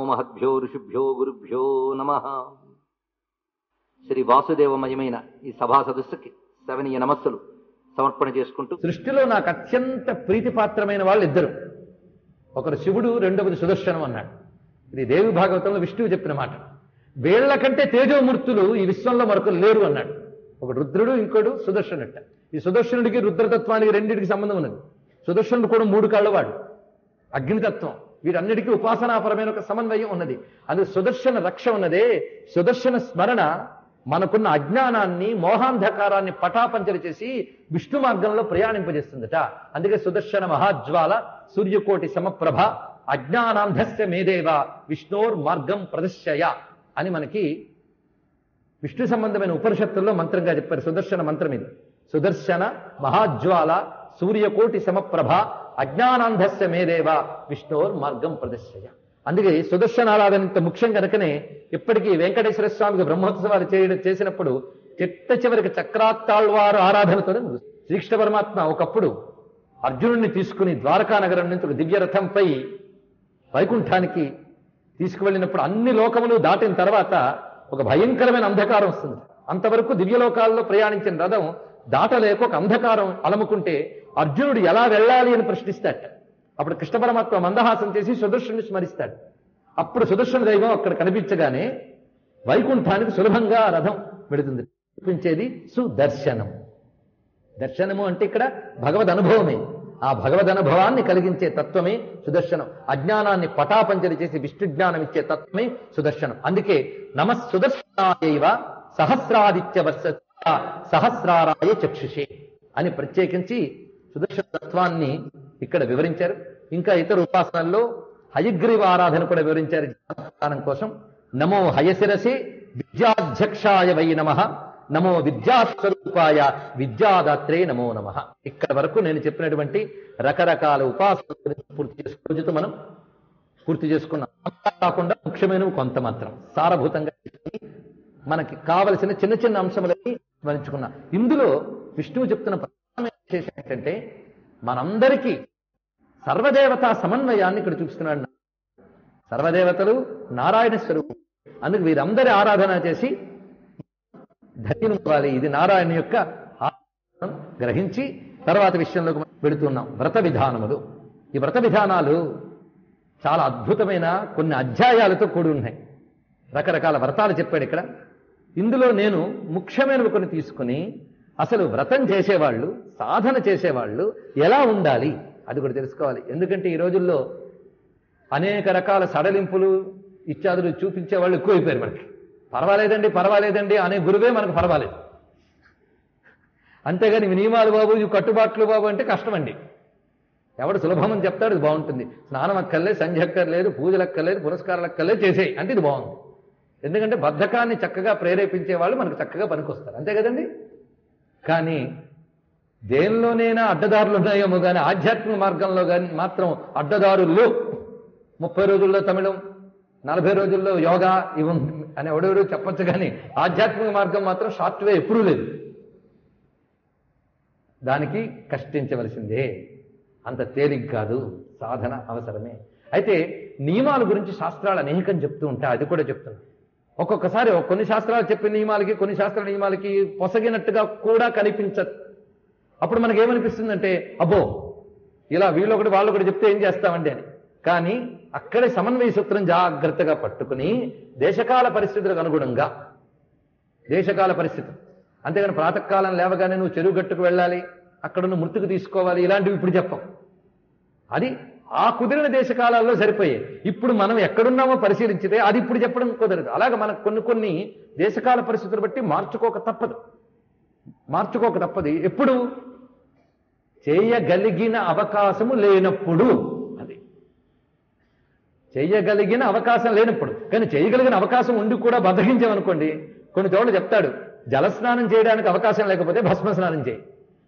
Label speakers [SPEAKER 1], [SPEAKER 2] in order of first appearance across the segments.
[SPEAKER 1] మహద్భ్యో ఋషిభ్యో గురుభ్యో నమః. శ్రీ వాసుదేవమయమైన ఈ సభా సదస్సుకి సవనీయ నమస్సులు సమర్పణ చేసుకుంటూ,
[SPEAKER 2] సృష్టిలో నాకు అత్యంత ప్రీతిపాత్రమైన వాళ్ళు ఇద్దరు. ఒకరు శివుడు, రెండవది సుదర్శనం అన్నాడు. ఇది దేవి భాగవతంలో విష్ణువు చెప్పిన మాట. వీళ్లకంటే తేజోమూర్తులు ఈ విశ్వంలో మరొకరు లేరు అన్నాడు. ఒకడు రుద్రుడు, ఇంకోడు సుదర్శనుట. ఈ సుదర్శనుడికి రుద్రతత్వానికి రెండింటికి సంబంధం ఉన్నది. సుదర్శనుడు కూడా 3 కాళ్ళవాడు, అగ్నితత్వం. వీటన్నిటికీ ఉపాసనాపరమైన ఒక సమన్వయం ఉన్నది. అందుకు సుదర్శన రక్ష ఉన్నదే. సుదర్శన స్మరణ మనకున్న అజ్ఞానాన్ని, మోహాంధకారాన్ని పటాపంచలు చేసి విష్ణు మార్గంలో ప్రయాణింపజేస్తుందట. అందుకే సుదర్శన మహాజ్వాల సూర్యకోటి సమప్రభ అజ్ఞానాంధస్య మేదేవ విష్ణోర్ మార్గం ప్రదర్శయ అని మనకి విష్ణు సంబంధమైన ఉపనిషత్తుల్లో మంత్రంగా చెప్పారు. సుదర్శన మంత్రం ఇది. సుదర్శన మహాజ్వాల సూర్యకోటి సమప్రభ అజ్ఞానాంధస్య మేదేవ విష్ణోర్ మార్గం ప్రదర్శయ. అందుకే సుదర్శనారాధన ఇంత ముఖ్యం కనుకనే ఇప్పటికీ వెంకటేశ్వర స్వామికి బ్రహ్మోత్సవాలు చేసినప్పుడు చిట్ట చివరికి చక్రాత్తాళ్వారు ఆరాధనతో శ్రీకృష్ణ పరమాత్మ ఒకప్పుడు అర్జునుడిని తీసుకుని ద్వారకా నగరం నుంచి ఒక దివ్య రథంపై వైకుంఠానికి తీసుకువెళ్ళినప్పుడు అన్ని లోకములు దాటిన తర్వాత ఒక భయంకరమైన అంధకారం వస్తుంది. అంతవరకు దివ్యలోకాల్లో ప్రయాణించిన రథం దాటలేక ఒక అంధకారం అలముకుంటే అర్జునుడు ఎలా వెళ్ళాలి అని ప్రశ్నిస్తాడు. అప్పుడు కృష్ణ పరమాత్మ మందహాసం చేసి సుదర్శనుని స్మరిస్తాడు. అప్పుడు సుదర్శన దైవం అక్కడ కనిపించగానే వైకుంఠానికి సులభంగా రథం వెళుతుంది. చూపించేది సుదర్శనం. దర్శనము అంటే ఇక్కడ భగవద్ అనుభవమే. ఆ భగవద్ అనుభవాన్ని కలిగించే తత్వమే సుదర్శనం. అజ్ఞానాన్ని పటాపంచలి చేసి విష్ణు జ్ఞానం ఇచ్చే తత్వమే సుదర్శనం. అందుకే నమః సుదర్శనాయైవ సహస్రాదిత్య వర్ష సహస్రారాయ చక్షుషే అని ప్రత్యేకించి సుదర్శన తత్వాన్ని ఇక్కడ వివరించారు. ఇంకా ఇతర ఉపాసనల్లో హయగ్రీవ ఆరాధన కూడా వివరించారు జ్ఞానం కోసం. నమో హయశిరసే విద్యాధ్యక్షాయ వై నమః, నమో విద్యాస్వరూపాయ విద్యాదాత్రే నమో నమః. ఇక్కడ వరకు నేను చెప్పినటువంటి రకరకాల ఉపాసన పూర్తి మనం పూర్తి చేసుకున్నాం. కాకుండా ముఖ్యమైనవి కొంత మాత్రం సారభూతంగా మనకి కావలసిన చిన్న చిన్న అంశములకి స్మరించుకున్నాం. ఇందులో విష్ణువు చెప్తున్న ప్రధానమైన విశేషం ఏంటంటే మనందరికీ సర్వదేవతా సమన్వయాన్ని ఇక్కడ చూపిస్తున్నాడు. సర్వదేవతలు నారాయణ స్వరూపం. అందుకు వీరందరి ఆరాధన చేసి ధన్యం అవ్వాలి. ఇది నారాయణ యొక్క ఆరాధన గ్రహించి తర్వాత విషయంలోకి వెళుతున్నాం. వ్రత విధానములు. ఈ వ్రత విధానాలు చాలా అద్భుతమైన కొన్ని అధ్యాయాలతో కూడి ఉన్నాయి. రకరకాల వ్రతాలు చెప్పాడు ఇక్కడ. ఇందులో నేను ముఖ్యమైనవి కొన్ని తీసుకుని అసలు వ్రతం చేసేవాళ్ళు, సాధన చేసేవాళ్ళు ఎలా ఉండాలి అది కూడా తెలుసుకోవాలి. ఎందుకంటే ఈ రోజుల్లో అనేక రకాల సడలింపులు ఇత్యాదులు చూపించే వాళ్ళు ఎక్కువైపోయారు. మనకి పర్వాలేదండి అనే గురువే మనకు పర్వాలేదు. అంతేగాని ఇవి నియమాలు బాబు, ఇవి కట్టుబాట్లు బాబు అంటే కష్టమండి. ఎవడు సులభం అని చెప్తాడు ఇది బాగుంటుంది. స్నానం అక్కర్లేదు, సంధ్య అక్కర్లేదు, పూజలు అక్కర్లేదు, పురస్కారాలు అక్కర్లేదు, చేసేయి అంటే ఇది బాగుంది. ఎందుకంటే బద్ధకాన్ని చక్కగా ప్రేరేపించే వాళ్ళు మనకు చక్కగా పనికొస్తారు. అంతే కదండి. కానీ దేనిలోనైనా అడ్డదారులు ఉన్నాయేమో కానీ ఆధ్యాత్మిక మార్గంలో కానీ మాత్రం అడ్డదారుల్లో 30 రోజుల్లో తమిళం, 40 రోజుల్లో యోగా ఇవి అని ఎవడెవరు చెప్పచ్చు. కానీ ఆధ్యాత్మిక మార్గం మాత్రం షార్ట్ వే ఎప్పుడూ లేదు. దానికి కష్టించవలసిందే. అంత తేలిక కాదు. సాధన అవసరమే. అయితే నియమాల గురించి శాస్త్రాలు అనేకం చెప్తూ ఉంటాయి. అది కూడా చెప్తున్నాను. ఒక్కొక్కసారి కొన్ని శాస్త్రాలు చెప్పిన నియమాలకి కొన్ని శాస్త్ర నియమాలకి పొసగినట్టుగా కూడా కనిపించదు. అప్పుడు మనకి ఏమనిపిస్తుందంటే అబ్బో ఇలా వీళ్ళొకటి వాళ్ళొకటి చెప్తే ఏం చేస్తామండి అని. కానీ అక్కడే సమన్వయ సూత్రం జాగ్రత్తగా పట్టుకుని దేశకాల పరిస్థితులకు అనుగుణంగా దేశకాల పరిస్థితులు. అంతేగాని ప్రాతకాలం లేవగానే నువ్వు చెరువు గట్టుకు వెళ్ళాలి, అక్కడ నువ్వు మృతికి తీసుకోవాలి, ఇలాంటివి ఇప్పుడు చెప్పం. అది ఆ కుదిరిన దేశకాలాల్లో సరిపోయాయి. ఇప్పుడు మనం ఎక్కడున్నామో పరిశీలించితే అది ఇప్పుడు చెప్పడం కుదరదు. అలాగే మనకు కొన్ని దేశకాల పరిస్థితులు బట్టి మార్చుకోక తప్పదు. ఎప్పుడు చేయగలిగిన అవకాశము లేనప్పుడు. అది చేయగలిగిన అవకాశం లేనప్పుడు. కానీ చేయగలిగిన అవకాశం ఉండి కూడా బద్దకించామనుకోండి, కొన్ని చోట్ల చెప్తాడు జలస్నానం చేయడానికి అవకాశం లేకపోతే భస్మస్నానం చేయి,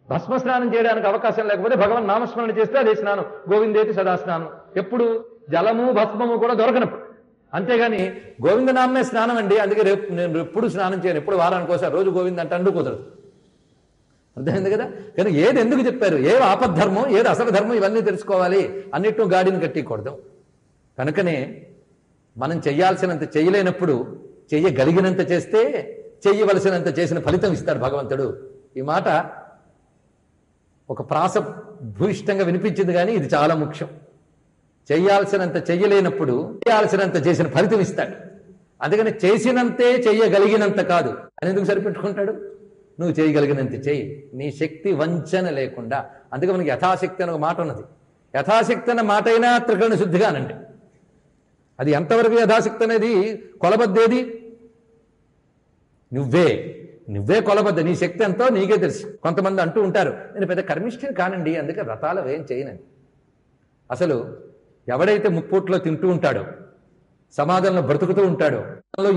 [SPEAKER 2] భస్మస్నానం చేయడానికి అవకాశం లేకపోతే భగవన్ నామస్మరణ చేస్తే అదే స్నానం, గోవిందేతి సదా స్నానం. ఎప్పుడు జలము భస్మము కూడా దొరకనప్పుడు. అంతేగాని గోవిందనామే స్నానం అండి, అందుకే నేను ఎప్పుడు స్నానం చేయను, ఎప్పుడు వారానికి ఒకసారి రోజు గోవింద అంటే అండు కుదరదు. అర్థమైంది కదా. కానీ ఏది ఎందుకు చెప్పారు, ఏది ఆపద్ధర్మం, ఏది అసలు ధర్మం, ఇవన్నీ తెలుసుకోవాలి. అన్నిట్లో గాడిని కట్టికూడదు. కనుకనే మనం చెయ్యాల్సినంత చెయ్యలేనప్పుడు చెయ్యగలిగినంత చేస్తే చెయ్యవలసినంత చేసిన ఫలితం ఇస్తాడు భగవంతుడు. ఈ మాట ఒక ప్రాస భూయిష్టంగా వినిపించింది, కానీ ఇది చాలా ముఖ్యం. చెయ్యాల్సినంత చెయ్యలేనప్పుడు చేయాల్సినంత చేసిన ఫలితం ఇస్తాడు. అందుకని చేసినంతే చెయ్యగలిగినంత కాదు అని ఎందుకు సరిపెట్టుకుంటాడు? నువ్వు చేయగలిగినంత చెయ్యి, నీ శక్తి వంచన లేకుండా. అందుకే మనకి యథాశక్తి అని ఒక మాట ఉన్నది. యథాశక్తి అన్న మాట అయినా త్రికరణ శుద్ధిగానండి. అది ఎంతవరకు యథాశక్తి అనేది కొలబద్దేది నువ్వే కొలబద్ద. నీ శక్తి ఎంతో నీకే తెలుసు. కొంతమంది అంటూ ఉంటారు, నేను పెద్ద కర్మిష్ఠిని కానండి, అందుకే వ్రతాలు ఏం చేయనండి. అసలు ఎవడైతే ముప్పూట్లో తింటూ ఉంటాడో, సమాజంలో బ్రతుకుతూ ఉంటాడో,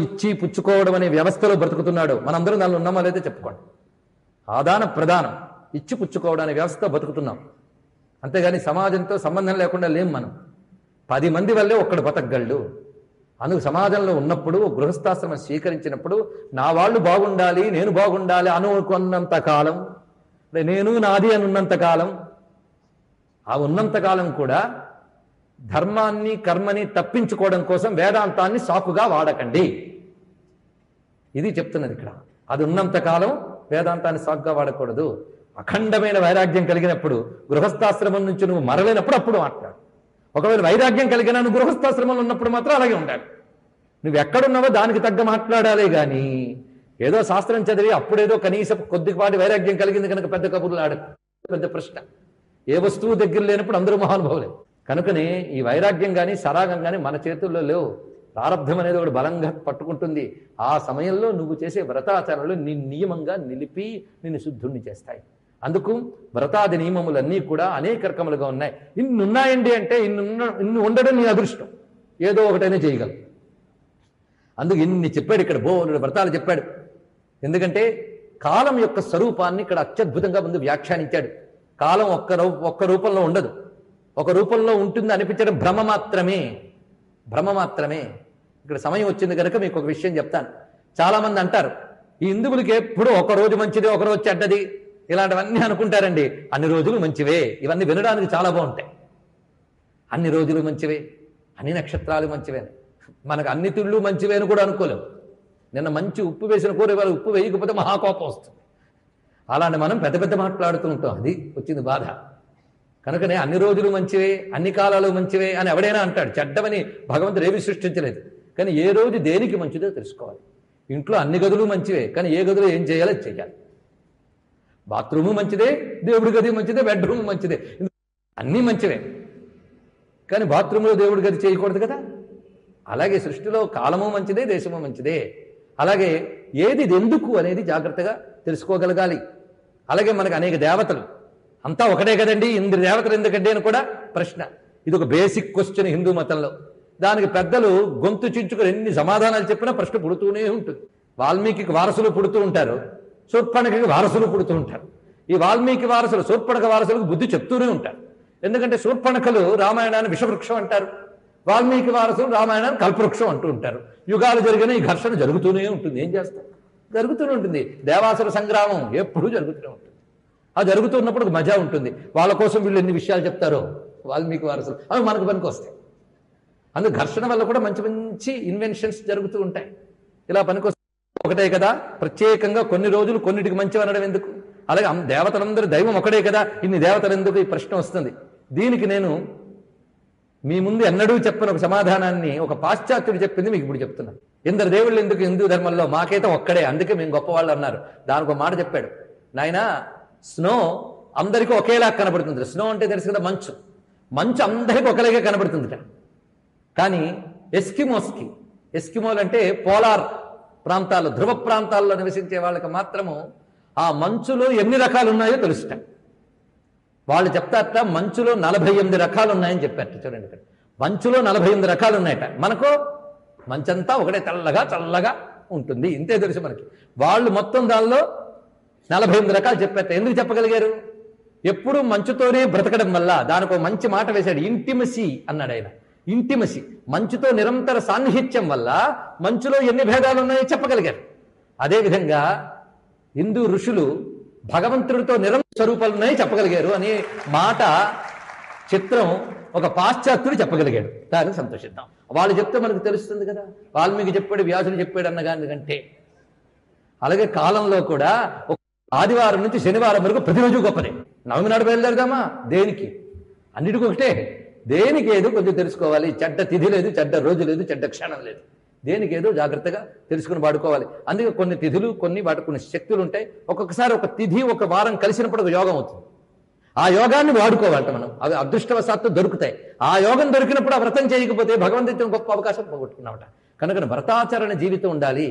[SPEAKER 2] ఇచ్చి పుచ్చుకోవడం అనే వ్యవస్థలో బ్రతుకుతున్నాడో, మనందరం దానిలో ఉన్నామో లేదో చెప్పుకోండి. ఆదాన ప్రదానం, ఇచ్చి పుచ్చుకోవడం అనే వ్యవస్థతో బతుకుతున్నాం. అంతేగాని సమాజంతో సంబంధం లేకుండా లేం మనం. 10 మంది వల్లే ఒక్కడు బతకగలడు. అందుకు సమాజంలో ఉన్నప్పుడు, గృహస్థాశ్రమం స్వీకరించినప్పుడు నా వాళ్ళు బాగుండాలి, నేను బాగుండాలి అనుకున్నంత కాలం, నేను నాది అని ఉన్నంత కాలం, ఆ ఉన్నంత కాలం కూడా ధర్మాన్ని కర్మని తప్పించుకోవడం కోసం వేదాంతాన్ని సాకుగా వాడకండి. ఇది చెప్తున్నది ఇక్కడ. అది ఉన్నంత కాలం వేదాంతాన్ని సాకుగా వాడకూడదు. అఖండమైన వైరాగ్యం కలిగినప్పుడు, గృహస్థాశ్రమం నుంచి నువ్వు మరలేనప్పుడు అప్పుడు మాట్లాడు. ఒకవేళ వైరాగ్యం కలిగిన నువ్వు గృహస్థాశ్రమంలో ఉన్నప్పుడు మాత్రం అలాగే ఉండాలి. నువ్వు ఎక్కడున్నావో దానికి తగ్గ మాట్లాడాలి. కానీ ఏదో శాస్త్రం చదివి అప్పుడేదో కనీసం కొద్దిపాటి వైరాగ్యం కలిగింది కనుక పెద్ద కబుర్లు ఆడకు. పెద్ద ప్రశ్న. ఏ వస్తువు దగ్గర లేనప్పుడు అందరూ మహానుభావులే. కనుకనే ఈ వైరాగ్యం కానీ సరాగం కానీ మన చేతుల్లో లేవు. ప్రారంధం అనేది ఒకటి బలంగా పట్టుకుంటుంది. ఆ సమయంలో నువ్వు చేసే వ్రతాచరణలు నీ నియమంగా నిలిపి నిన్ను శుద్ధుణ్ణి చేస్తాయి. అందుకు వ్రతాది నియమములన్నీ కూడా అనేక రకములుగా ఉన్నాయి. ఇన్ని ఉన్నాయండి అంటే ఇన్ని ఉండడం నీ అదృష్టం. ఏదో ఒకటైనా చేయగలవు. అందుకు ఇన్ని చెప్పాడు ఇక్కడ. బోలుడు వ్రతాలు చెప్పాడు. ఎందుకంటే కాలం యొక్క స్వరూపాన్ని ఇక్కడ అత్యద్భుతంగా ముందు వ్యాఖ్యానించాడు. కాలం ఒక్క రూపంలో ఉండదు. ఒక రూపంలో ఉంటుంది అనిపించడం భ్రమ మాత్రమే. ఇక్కడ సమయం వచ్చింది కనుక మీకు ఒక విషయం చెప్తాను. చాలా మంది అంటారు, ఈ హిందువులకి ఎప్పుడు ఒక రోజు మంచిది, ఒక రోజు చెడ్డది, ఇలాంటివన్నీ అనుకుంటారండి. అన్ని రోజులు మంచివే. ఇవన్నీ వినడానికి చాలా బాగుంటాయి. అన్ని రోజులు మంచివే, అన్ని నక్షత్రాలు మంచివే. మనకు అన్ని తిళ్ళు మంచివే అని కూడా అనుకోలేము. నిన్న మంచి ఉప్పు వేసిన కూర ఇవాళ ఉప్పు వేయకపోతే మహాకోపం వస్తుంది. అలాంటి మనం పెద్ద పెద్ద మాట్లాడుతూ ఉంటాం. అది వచ్చింది బాధ. కనుకనే అన్ని రోజులు మంచివే, అన్ని కాలాలు మంచివే అని ఎవడైనా అంటాడు. చెడ్డమని భగవంతుడు ఏమీ సృష్టించలేదు. కానీ ఏ రోజు దేనికి మంచిదో తెలుసుకోవాలి. ఇంట్లో అన్ని గదులు మంచివే, కానీ ఏ గదిలో ఏం చేయాలో అది చేయాలి. బాత్రూము మంచిదే, దేవుడి గది మంచిదే, బెడ్రూమ్ మంచిదే, అన్నీ మంచివే. కానీ బాత్రూంలో దేవుడి గది చేయకూడదు కదా. అలాగే సృష్టిలో కాలము మంచిదే, దేశము మంచిదే. అలాగే ఏది ఎందుకు అనేది జాగ్రత్తగా తెలుసుకోగలగాలి. అలాగే మనకు అనేక దేవతలు, అంతా ఒకటే కదండి, ఇంద్ర దేవతలు ఎందుకండి అని కూడా ప్రశ్న. ఇది ఒక బేసిక్ క్వశ్చన్ హిందూ మతంలో. దానికి పెద్దలు గొంతు చించుకొని ఎన్ని సమాధానాలు చెప్పినా ప్రశ్న పుడుతూనే ఉంటుంది. వాల్మీకి వారసులు పుడుతూ ఉంటారు, శూర్పణఖకి వారసులు పుడుతూ ఉంటారు. ఈ వాల్మీకి వారసులు శూర్పణఖ వారసులకు బుద్ధి చెప్తూనే ఉంటారు. ఎందుకంటే శూర్పణఖలు రామాయణాన్ని విషవృక్షం అంటారు, వాల్మీకి వారసులు రామాయణాన్ని కల్పవృక్షం అంటూ ఉంటారు. యుగాలు జరిగిన ఈ ఘర్షణ జరుగుతూనే ఉంటుంది. ఏం చేస్తాం, జరుగుతూనే ఉంటుంది. దేవాసుర సంగ్రామం ఎప్పుడూ జరుగుతూనే ఉంటుంది. ఆ జరుగుతున్నప్పుడు మజా ఉంటుంది. వాళ్ళ కోసం వీళ్ళు ఎన్ని విషయాలు చెప్తారో వాల్మీకి వారసులు, అవి మనకు పనికి వస్తాయి. అందుకు ఘర్షణ వల్ల కూడా మంచి మంచి ఇన్వెన్షన్స్ జరుగుతూ ఉంటాయి. ఇలా పనికొస్తాయి. ఒకటే కదా, ప్రత్యేకంగా కొన్ని రోజులు కొన్నిటికి మంచి అనడం ఎందుకు? అలాగే దేవతలందరూ దైవం ఒకటే కదా, ఇన్ని దేవతలు ఎందుకు? ఈ ప్రశ్న వస్తుంది. దీనికి నేను మీ ముందు ఎన్నడూ చెప్పిన ఒక సమాధానాన్ని ఒక పాశ్చాత్యుడు చెప్పింది మీకు ఇప్పుడు చెప్తున్నాను. ఇందరు దేవుళ్ళు ఎందుకు హిందూ ధర్మంలో? మాకైతే ఒక్కడే, అందుకే మేము గొప్పవాళ్ళు అన్నారు. దానికి ఒక మాట చెప్పాడు. నాయన, స్నో అందరికీ ఒకేలా కనబడుతుంది. స్నో అంటే తెలుసు కదా, మంచు. మంచు అందరికీ ఒకలాగే కనబడుతుంది. కానీ ఎస్కిమోలు అంటే పోలార్ ప్రాంతాల్లో, ధ్రువ ప్రాంతాల్లో నివసించే వాళ్ళకి మాత్రము ఆ మంచులో ఎన్ని రకాలు ఉన్నాయో తెలుస్తాయి. వాళ్ళు చెప్తారట మంచులో 48 రకాలు ఉన్నాయని చెప్పారట. చూడండి, ఇక్కడ మంచులో 48 రకాలు ఉన్నాయట. మనకు మంచంతా ఒకటే చల్లగా ఉంటుంది, ఇంతే తెలుసు మనకి. వాళ్ళు మొత్తం దానిలో 48 రకాలు చెప్పారట. ఎందుకు చెప్పగలిగారు? ఎప్పుడు మంచుతోనే బ్రతకడం వల్ల. దానికి మంచి మాట వేశాడు, ఇంటిమసీ అన్నాడు ఆయన. ఇంటిమసీ, మంచుతో నిరంతర సాన్నిహిత్యం వల్ల మంచులో ఎన్ని భేదాలు ఉన్నాయో చెప్పగలిగారు. అదేవిధంగా హిందూ ఋషులు భగవంతుడితో నిరంతర స్వరూపాలు ఉన్నాయో చెప్పగలిగారు అనే మాట చిత్రం ఒక పాశ్చాత్యుడు చెప్పగలిగాడు. దానికి సంతోషిద్దాం. వాళ్ళు చెప్తే మనకు తెలుస్తుంది కదా. వాల్మీకి చెప్పాడు, వ్యాసుడు చెప్పాడు అన్నగానికంటే. అలాగే కాలంలో కూడా ఒక ఆదివారం నుంచి శనివారం వరకు ప్రతిరోజు గొప్పదే. నవమి నాడు బయలుదేరదామా? దేనికి? అన్నిటికీ ఒకటే. దేనికి ఏదో కొంచెం తెలుసుకోవాలి. చెడ్డ తిథి లేదు, చెడ్డ రోజు లేదు, చెడ్డ క్షణం లేదు. దేనికి ఏదో జాగ్రత్తగా తెలుసుకుని వాడుకోవాలి. అందుకే కొన్ని తిథులు, వాటికి కొన్ని శక్తులు ఉంటాయి. ఒక్కొక్కసారి ఒక తిథి ఒక వారం కలిసినప్పుడు ఒక యోగం అవుతుంది. ఆ యోగాన్ని వాడుకోవాలట మనం. అవి అదృష్టవశాత్తు దొరుకుతాయి. ఆ యోగం దొరికినప్పుడు ఆ వ్రతం చేయకపోతే భగవంతుడితో గొప్ప అవకాశం పోగొట్టుకున్నామట. కనుక వ్రతాచరణ జీవితం ఉండాలి.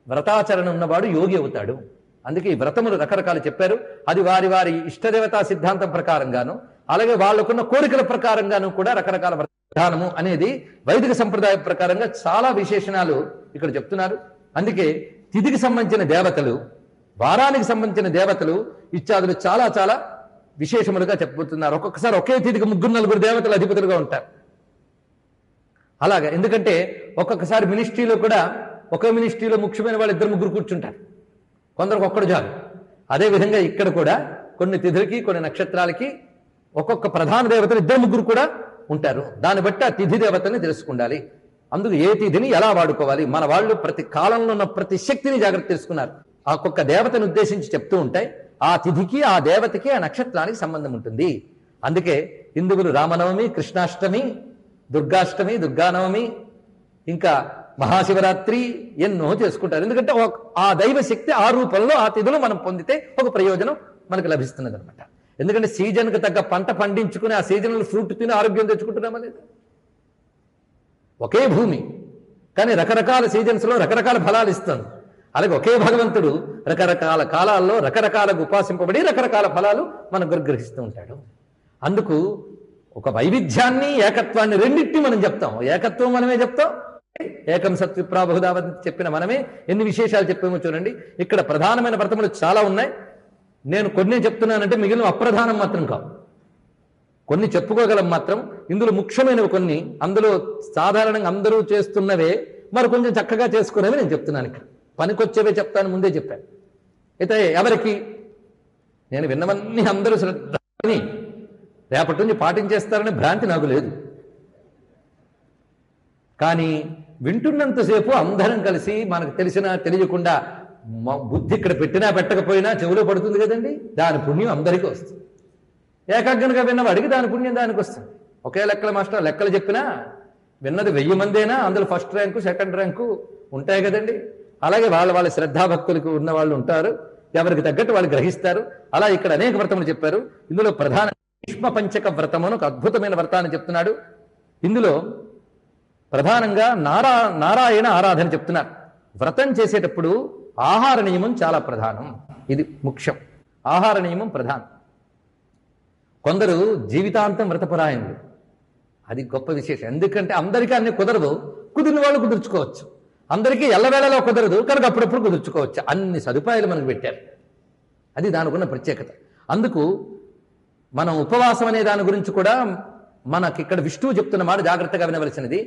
[SPEAKER 2] వ్రతాచరణ ఉన్నవాడు యోగి అవుతాడు. అందుకే ఈ వ్రతములు రకరకాలు చెప్పారు. అది వారి వారి ఇష్టదేవతా సిద్ధాంతం ప్రకారంగాను, అలాగే వాళ్ళకున్న కోరికల ప్రకారంగాను కూడా రకరకాల విధానము అనేది వైదిక సంప్రదాయ ప్రకారంగా చాలా విశేషణాలు ఇక్కడ చెప్తున్నారు. అందుకే తిథికి సంబంధించిన దేవతలు, వారానికి సంబంధించిన దేవతలు ఇత్యాదులు చాలా చాలా విశేషములుగా చెప్పబోతున్నారు. ఒక్కొక్కసారి ఒకే తిథికి 3-4 దేవతలు అధిపతులుగా ఉంటారు. అలాగా ఎందుకంటే ఒక్కొక్కసారి మినిస్ట్రీలో కూడా ఒకే మినిస్ట్రీలో ముఖ్యమైన వాళ్ళు 2-3 కూర్చుంటారు. కొందరికి ఒక్కడు చాలు. అదేవిధంగా ఇక్కడ కూడా కొన్ని తిథులకి, కొన్ని నక్షత్రాలకి ఒక్కొక్క ప్రధాన దేవతలు 2-3 కూడా ఉంటారు. దాన్ని బట్టి ఆ తిథి దేవతల్ని తెలుసుకుండాలి. అందుకు ఏ తిథిని ఎలా వాడుకోవాలి, మన వాళ్ళు ప్రతి కాలంలో ఉన్న ప్రతి శక్తిని జాగ్రత్త తెలుసుకున్నారు. ఆ ఒక్కొక్క దేవతను ఉద్దేశించి చెప్తూ ఉంటాయి. ఆ తిథికి, ఆ దేవతకి, ఆ నక్షత్రానికి సంబంధం ఉంటుంది. అందుకే హిందువులు రామనవమి, కృష్ణాష్టమి, దుర్గాష్టమి, దుర్గానవమి, ఇంకా మహాశివరాత్రి ఎన్నో చేసుకుంటారు. ఎందుకంటే ఆ దైవ శక్తి ఆ రూపంలో ఆ తిథులు మనం పొందితే ఒక ప్రయోజనం మనకు లభిస్తున్నది అనమాట. ఎందుకంటే సీజన్కి తగ్గ పంట పండించుకుని ఆ సీజనల్ ఫ్రూట్ తిని ఆరోగ్యం తెచ్చుకుంటున్నామా లేదా? ఒకే భూమి కానీ రకరకాల సీజన్స్లో రకరకాల ఫలాలు ఇస్తుంది. అలాగే ఒకే భగవంతుడు రకరకాల కాలాల్లో రకరకాలకు ఉపాసింపబడి రకరకాల ఫలాలు మనకు గ్రహిస్తూ ఉంటాడు. అందుకు ఒక వైవిధ్యాన్ని, ఏకత్వాన్ని రెండింటినీ మనం చెప్తాం. ఏకత్వం మనమే చెప్తాం, ఏకం సత్విప్రా బహుధావతి చెప్పిన మనమే ఎన్ని విశేషాలు చెప్పామో చూడండి. ఇక్కడ ప్రధానమైన వ్రతములు చాలా ఉన్నాయి. నేను కొన్ని చెప్తున్నానంటే మిగిలిన అప్రధానం మాత్రం కావు. కొన్ని చెప్పుకోగలం మాత్రం. ఇందులో ముఖ్యమైనవి కొన్ని, అందులో సాధారణంగా అందరూ చేస్తున్నవే మరి కొంచెం చక్కగా చేసుకునేవి నేను చెప్తున్నాను. ఇక్కడ పనికొచ్చేవే చెప్తాను, ముందే చెప్పాను. అయితే ఎవరికి? నేను విన్నవన్నీ అందరూ శ్రద్ధని రేపటి నుంచి పాటించేస్తారనే భ్రాంతి నాకు లేదు. కానీ వింటున్నంతసేపు అందరం కలిసి మనకు తెలిసినా తెలియకుండా బుద్ధి ఇక్కడ పెట్టినా పెట్టకపోయినా చెవిలో పడుతుంది కదండి. దాని పుణ్యం అందరికీ వస్తుంది. ఏకాగ్రంగా విన్నవాడికి దాని పుణ్యం దానికి వస్తుంది. ఒకే లెక్కల మాస్టర్ లెక్కలు చెప్పినా విన్నది 1000 మందేనా అందులో ఫస్ట్ ర్యాంకు, సెకండ్ ర్యాంకు ఉంటాయి కదండి. అలాగే వాళ్ళ శ్రద్ధాభక్తులకు ఉన్న వాళ్ళు ఉంటారు. ఎవరికి తగ్గట్టు వాళ్ళు గ్రహిస్తారు. అలా ఇక్కడ అనేక వ్రతములు చెప్పారు. ఇందులో ప్రధాన భీష్మ పంచక వ్రతము ఒక అద్భుతమైన వ్రతాన్ని చెప్తున్నాడు. ఇందులో ప్రధానంగా నారాయణ ఆరాధన చెప్తున్నారు. వ్రతం చేసేటప్పుడు ఆహార నియమం చాలా ప్రధానం. ఇది ముఖ్యం. ఆహార నియమం ప్రధానం. కొందరు జీవితాంతం వ్రతపరాయణులు, అది గొప్ప విశేషం. ఎందుకంటే అందరికీ అన్ని కుదరదు. కుదిరిన వాళ్ళు కుదుర్చుకోవచ్చు. అందరికీ ఎల్లవేళలో కుదరదు కనుక అప్పుడప్పుడు కుదుర్చుకోవచ్చు. అన్ని సదుపాయాలు మనకు పెట్టారు. అది దానికున్న ప్రత్యేకత. అందుకు మనం ఉపవాసం అనే దాని గురించి కూడా మనకి ఇక్కడ విష్ణువు చెప్తున్న మాట జాగ్రత్తగా వినవలసినది.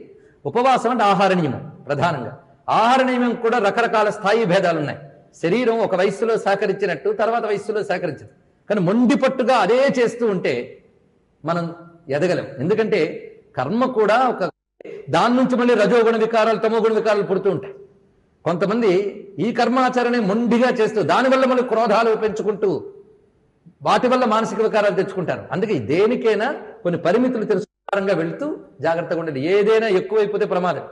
[SPEAKER 2] ఉపవాసం అంటే ఆహార నియమం ప్రధానంగా. ఆహార నియమం కూడా రకరకాల స్థాయి భేదాలు ఉన్నాయి. శరీరం ఒక వయస్సులో సహకరించినట్టు తర్వాత వయస్సులో సహకరించదు. కానీ మొండిపట్టుగా అదే చేస్తూ ఉంటే మనం ఎదగలేం. ఎందుకంటే కర్మ కూడా ఒక దాని నుంచి మళ్ళీ రజోగుణ వికారాలు, తమోగుణ వికారాలు పుడుతూ ఉంటాయి. కొంతమంది ఈ కర్మాచరణే మొండిగా చేస్తూ దానివల్ల మళ్ళీ క్రోధాలు పెంచుకుంటూ వాటి వల్ల మానసిక వికారాలు తెచ్చుకుంటారు. అందుకే దేనికైనా కొన్ని పరిమితులు తెలుసుకారంగా వెళుతూ జాగ్రత్తగా ఉండండి. ఏదైనా ఎక్కువైపోతే ప్రమాదం.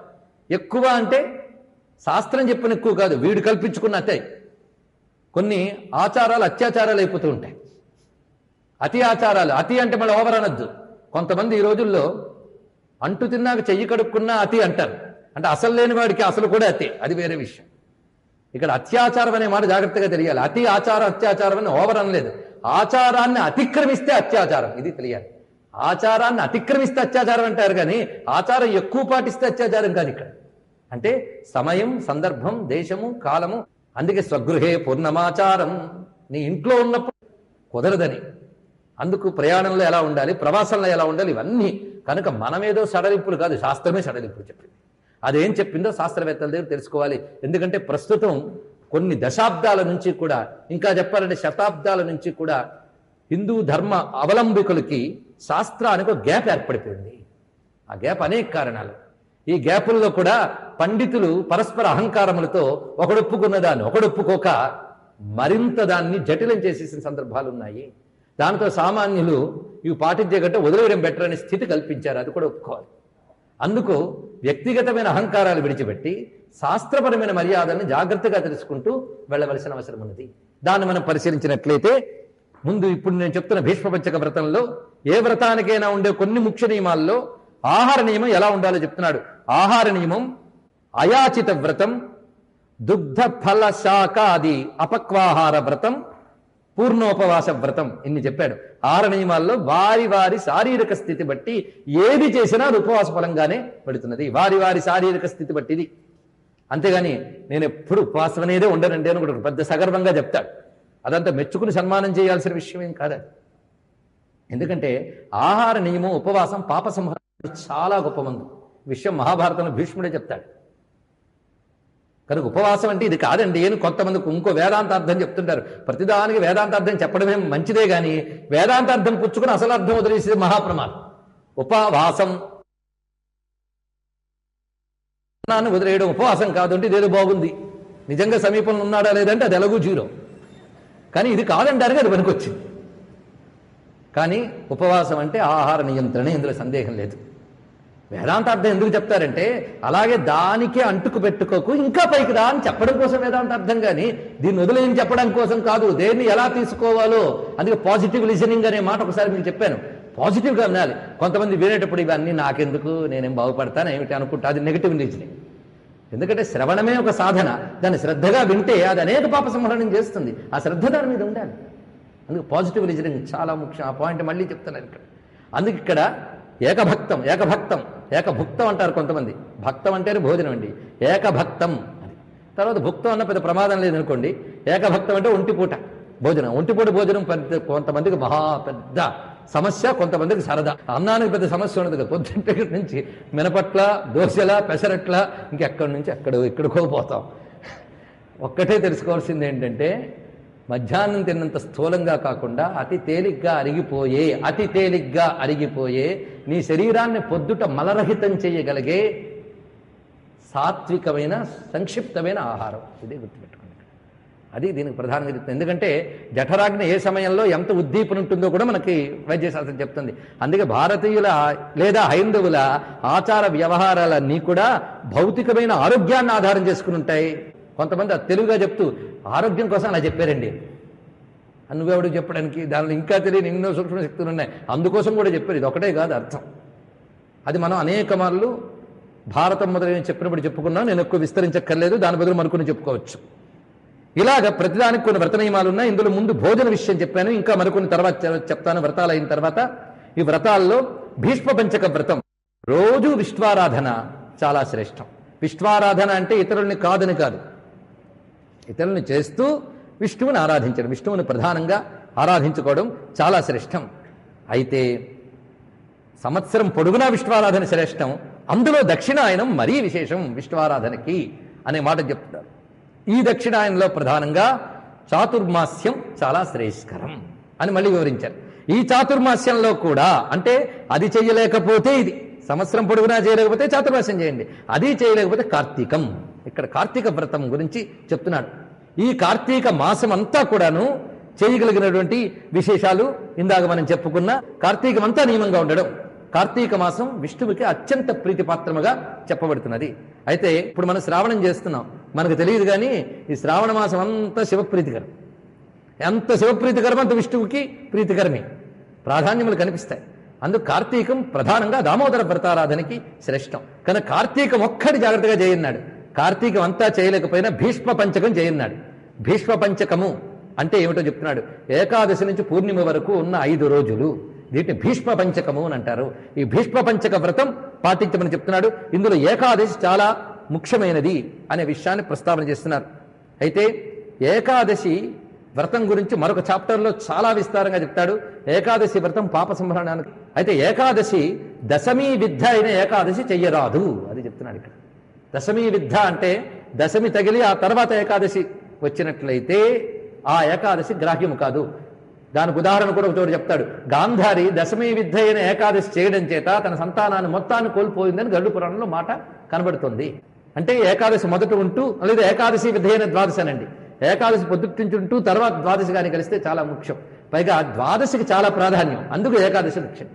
[SPEAKER 2] ఎక్కువ అంటే శాస్త్రం చెప్పిన ఎక్కువ కాదు, వీడు కల్పించుకున్న అత్యాయి. కొన్ని ఆచారాలు అత్యాచారాలు అయిపోతూ ఉంటాయి. అతి ఆచారాలు, అతి అంటే మళ్ళీ ఓవర్ అనొద్దు. కొంతమంది ఈ రోజుల్లో అంటు తిన్నాక చెయ్యి కడుక్కున్నా అతి అంటారు. అంటే అసలు లేని వాడికి అసలు కూడా అతి, అది వేరే విషయం. ఇక్కడ అత్యాచారం అనే మాట జాగ్రత్తగా తెలియాలి. అతి ఆచారం అత్యాచారం అని ఓవర్ అనలేదు. ఆచారాన్ని అతిక్రమిస్తే అత్యాచారం, ఇది తెలియాలి. ఆచారాన్ని అతిక్రమిస్తే అత్యాచారం అంటారు కానీ ఆచారం ఎక్కువ పాటిస్తే అత్యాచారం కాదు. ఇక్కడ అంటే సమయం, సందర్భం, దేశము, కాలము. అందుకే స్వగృహే పూర్ణమాచారం, నీ ఇంట్లో ఉన్నప్పుడు కుదరదని. అందుకు ప్రయాణంలో ఎలా ఉండాలి, ప్రవాసంలో ఎలా ఉండాలి, ఇవన్నీ. కనుక మనమేదో సడలింపులు కాదు, శాస్త్రమే సడలింపులు చెప్పింది. అదేం చెప్పిందో శాస్త్రవేత్తల దగ్గర తెలుసుకోవాలి. ఎందుకంటే ప్రస్తుతం కొన్ని దశాబ్దాల నుంచి కూడా, ఇంకా చెప్పాలంటే శతాబ్దాల నుంచి కూడా హిందూ ధర్మ అవలంబికులకి శాస్త్రానికి ఒక గ్యాప్ ఏర్పడిపోయింది. ఆ గ్యాప్ అనేక కారణాలు. ఈ గ్యాపుల్లో కూడా పండితులు పరస్పర అహంకారములతో ఒకడొప్పుకున్నదాన్ని ఒకడొప్పుకోక మరింత దాన్ని జటిలం చేసేసిన సందర్భాలు ఉన్నాయి. దానితో సామాన్యులు ఇవి పాటించే కంటే వదిలేయడం బెటర్ అనే స్థితి కల్పించారు. అది కూడా ఒప్పుకోవాలి. అందుకు వ్యక్తిగతమైన అహంకారాలు విడిచిపెట్టి శాస్త్రపరమైన మర్యాదలను జాగ్రత్తగా తెలుసుకుంటూ వెళ్ళవలసిన అవసరం ఉన్నది. దాన్ని మనం పరిశీలించినట్లయితే ముందు ఇప్పుడు నేను చెప్తున్న భీష్మపంచక వ్రతంలో ఏ వ్రతానికైనా ఉండే కొన్ని ముఖ్య నియమాల్లో ఆహార నియమం ఎలా ఉండాలో చెప్తున్నాడు. ఆహార నియమం అయాచిత వ్రతం, దుగ్ధ ఫల శాకాది అపక్వాహార వ్రతం, పూర్ణోపవాస వ్రతం ఇన్ని చెప్పాడు. ఆహార నియమాల్లో వారి వారి శారీరక స్థితి బట్టి ఏది చేసినా అది ఉపవాస ఫలంగానే పెడుతున్నది. వారి వారి శారీరక స్థితి బట్టిది. అంతేగాని నేను ఎప్పుడు ఉపవాసం అనేదే ఉండనండి అని కూడా పెద్ద సగర్వంగా చెప్తాడు. అదంతా మెచ్చుకుని సన్మానం చేయాల్సిన విషయం ఏం కాదు. ఎందుకంటే ఆహార నియమం ఉపవాసం పాప సంహారం చాలా గొప్ప మందు. విషయం మహాభారతంలో భీష్ముడే చెప్తాడు. కనుక ఉపవాసం అంటే ఇది కాదండి అని కొంతమందికి ఇంకో వేదాంతార్థం చెప్తుంటారు. ప్రతిదానికి వేదాంతార్థం చెప్పడమే మంచిదే గాని వేదాంతార్థం పుచ్చుకుని అసలు అర్థం వదిలేసేది మహాప్రమాదం. ఉపవాసం వదిలేయడం ఉపవాసం కాదు అంటే ఇదేదో బాగుంది, నిజంగా సమీపంలో ఉన్నాడా లేదంటే అది ఎలాగూ జీరో. కానీ ఇది కాదంటారుగా అది పనికొచ్చింది. కానీ ఉపవాసం అంటే ఆహార నియంత్రణ, ఇందులో సందేహం లేదు. వేదాంతార్థం ఎందుకు చెప్తారంటే అలాగే దానికే అంటుకు పెట్టుకోకు, ఇంకా పైకి రా అని చెప్పడం కోసం వేదాంతార్థం. కానీ దీన్ని వదిలేని చెప్పడం కోసం కాదు. దేన్ని ఎలా తీసుకోవాలో అందుకే పాజిటివ్ లిజనింగ్ అనే మాట ఒకసారి మీకు చెప్పాను. పాజిటివ్గా వినాలి. కొంతమంది వినేటప్పుడు ఇవన్నీ నాకెందుకు, నేనేం బాగుపడతాను ఏమిటి అనుకుంటా, అది నెగిటివ్ లిజనింగ్. ఎందుకంటే శ్రవణమే ఒక సాధన. దాన్ని శ్రద్ధగా వింటే అది అనేక పాప సంహరణం చేస్తుంది. ఆ శ్రద్ధ దాని మీద ఉండాలి. అందుకు పాజిటివ్ లిజనింగ్ చాలా ముఖ్యం. ఆ పాయింట్ మళ్ళీ చెప్తున్నాను ఇక్కడ. అందుకు ఇక్కడ ఏకభక్తం ఏకభక్తం ఏకభుక్తం అంటారు కొంతమంది. భక్తం అంటేనే భోజనం అండి. ఏకభక్తం అది. తర్వాత భుక్తం అన్న పెద్ద ప్రమాదం లేదనుకోండి. ఏకభక్తం అంటే ఒంటిపూట భోజనం. ఒంటిపూట భోజనం కొంతమందికి మహా పెద్ద సమస్య, కొంతమందికి సరదా. అన్నానికి పెద్ద సమస్య ఉండదు కదా. పొద్దుంటే నుంచి మినపట్ల, దోశల, పెసరట్ల, ఇంకెక్కడి నుంచి ఎక్కడికో పోతాం. ఒక్కటే తెలుసుకోవాల్సింది ఏంటంటే మధ్యాహ్నం తిన్నంత స్థూలంగా కాకుండా అతి తేలిగ్గా అరిగిపోయే నీ శరీరాన్ని పొద్దుట మలరహితం చేయగలిగే సాత్వికమైన సంక్షిప్తమైన ఆహారం. ఇదే గుర్తుపెట్టుకోండి. అది దీనికి ప్రధానంగా చెప్తుంది. ఎందుకంటే జఠరాగ్ని ఏ సమయంలో ఎంత ఉద్దీపన ఉంటుందో కూడా మనకి వైద్యశాస్త్రం చెప్తుంది. అందుకే భారతీయుల లేదా హైందవుల ఆచార వ్యవహారాలన్నీ కూడా భౌతికమైన ఆరోగ్యాన్ని ఆధారం చేసుకుని ఉంటాయి. కొంతమంది అది తెలుగుగా చెప్తూ ఆరోగ్యం కోసం అలా చెప్పారండి. నువ్వెవడు చెప్పడానికి, దానిలో ఇంకా తెలియని ఎన్నో సూక్ష్మ శక్తులు ఉన్నాయి. అందుకోసం కూడా చెప్పారు. ఇది ఒకటే కాదు అర్థం. అది మనం అనేక మార్లు భారతం మొదలైన చెప్పినప్పుడు చెప్పుకున్నాం. నేను ఎక్కువ విస్తరించక్కర్లేదు. దాని బదులు మనుకుని చెప్పుకోవచ్చు. ఇలాగ ప్రతిదానికి కొన్ని వ్రత నియమాలు ఉన్నాయి. ఇందులో ముందు భోజన విషయం చెప్పాను. ఇంకా మరికొన్ని తర్వాత చెప్తాను వ్రతాలు అయిన తర్వాత. ఈ వ్రతాల్లో భీష్మ పంచక వ్రతం, రోజు విష్ణువారాధన చాలా శ్రేష్టం. విష్ణువారాధన అంటే ఇతరుల్ని కాదని కాదు, ఇతరుల్ని చేస్తూ విష్ణువుని ఆరాధించడం, విష్ణువుని ప్రధానంగా ఆరాధించుకోవడం చాలా శ్రేష్టం. అయితే సంవత్సరం పొడుగునా విష్ణువారాధన శ్రేష్టం. అందులో దక్షిణాయనం మరీ విశేషం విష్ణువారాధనకి అనే మాట చెప్తున్నారు. ఈ దక్షిణాయనంలో ప్రధానంగా చాతుర్మాస్యం చాలా శ్రేయస్కరం అని మళ్ళీ వివరించారు. ఈ చాతుర్మాస్యంలో కూడా అంటే అది చెయ్యలేకపోతే ఇది సంవత్సరం పొడుగునా చేయలేకపోతే చాతుర్మాస్యం చేయండి, అది చేయలేకపోతే కార్తీకం. ఇక్కడ కార్తీక వ్రతం గురించి చెప్తున్నాడు. ఈ కార్తీక మాసం అంతా కూడాను చేయగలిగినటువంటి విశేషాలు ఇందాక మనం చెప్పుకున్న కార్తీకం అంతా నియమంగా ఉండడం. కార్తీక మాసం విష్ణువుకి అత్యంత ప్రీతిపాత్రముగా చెప్పబడుతున్నది. అయితే ఇప్పుడు మనం శ్రావణం చేస్తున్నాం, మనకు తెలియదు కానీ ఈ శ్రావణ మాసం అంతా శివప్రీతికరం. ఎంత శివప్రీతికరం అంత విష్ణువుకి ప్రీతికరమే. ప్రాధాన్యములు కనిపిస్తాయి. అందుకు కార్తీకం ప్రధానంగా దామోదర వ్రతారాధనకి శ్రేష్టం. కనుక కార్తీకం ఒక్కటి జాగ్రత్తగా చేయన్నాడు. కార్తీకం అంతా చేయలేకపోయినా భీష్మ పంచకం చేయన్నాడు. భీష్మ పంచకము అంటే ఏమిటో చెప్తున్నాడు. ఏకాదశి నుంచి పూర్ణిమ వరకు ఉన్న 5 రోజులు వీటిని భీష్మ పంచకము అని అంటారు. ఈ భీష్మ పంచక వ్రతం పాటించమని చెప్తున్నాడు. ఇందులో ఏకాదశి చాలా ముఖ్యమైనది అనే విషయాన్ని ప్రస్తావన చేస్తున్నారు. అయితే ఏకాదశి వ్రతం గురించి మరొక చాప్టర్లో చాలా విస్తారంగా చెప్తాడు. ఏకాదశి వ్రతం పాప సంహరణానికి. అయితే ఏకాదశి దశమీ విద్ధ అయిన ఏకాదశి చెయ్యరాదు అది చెప్తున్నాడు ఇక్కడ. దశమీ విద్ధ అంటే దశమి తగిలి ఆ తర్వాత ఏకాదశి వచ్చినట్లయితే ఆ ఏకాదశి గ్రాహ్యము కాదు. దానికి ఉదాహరణ కూడా ఒక చోటు చెప్తాడు. గాంధారి దశమీ విద్ధ అయిన ఏకాదశి చేయడం చేత తన సంతానాన్ని మొత్తాన్ని కోల్పోయిందని గరుడ పురాణంలో మాట కనబడుతుంది. అంటే ఏకాదశి మొదట ఉంటూ లేదా ఏకాదశి విధేయన ద్వాదశి అనండి. ఏకాదశి పొద్దుటించుంటూ తర్వాత ద్వాదశి కానీ కలిస్తే చాలా ముఖ్యం. పైగా ద్వాదశికి చాలా ప్రాధాన్యం, అందుకు ఏకాదశి ముఖ్యం.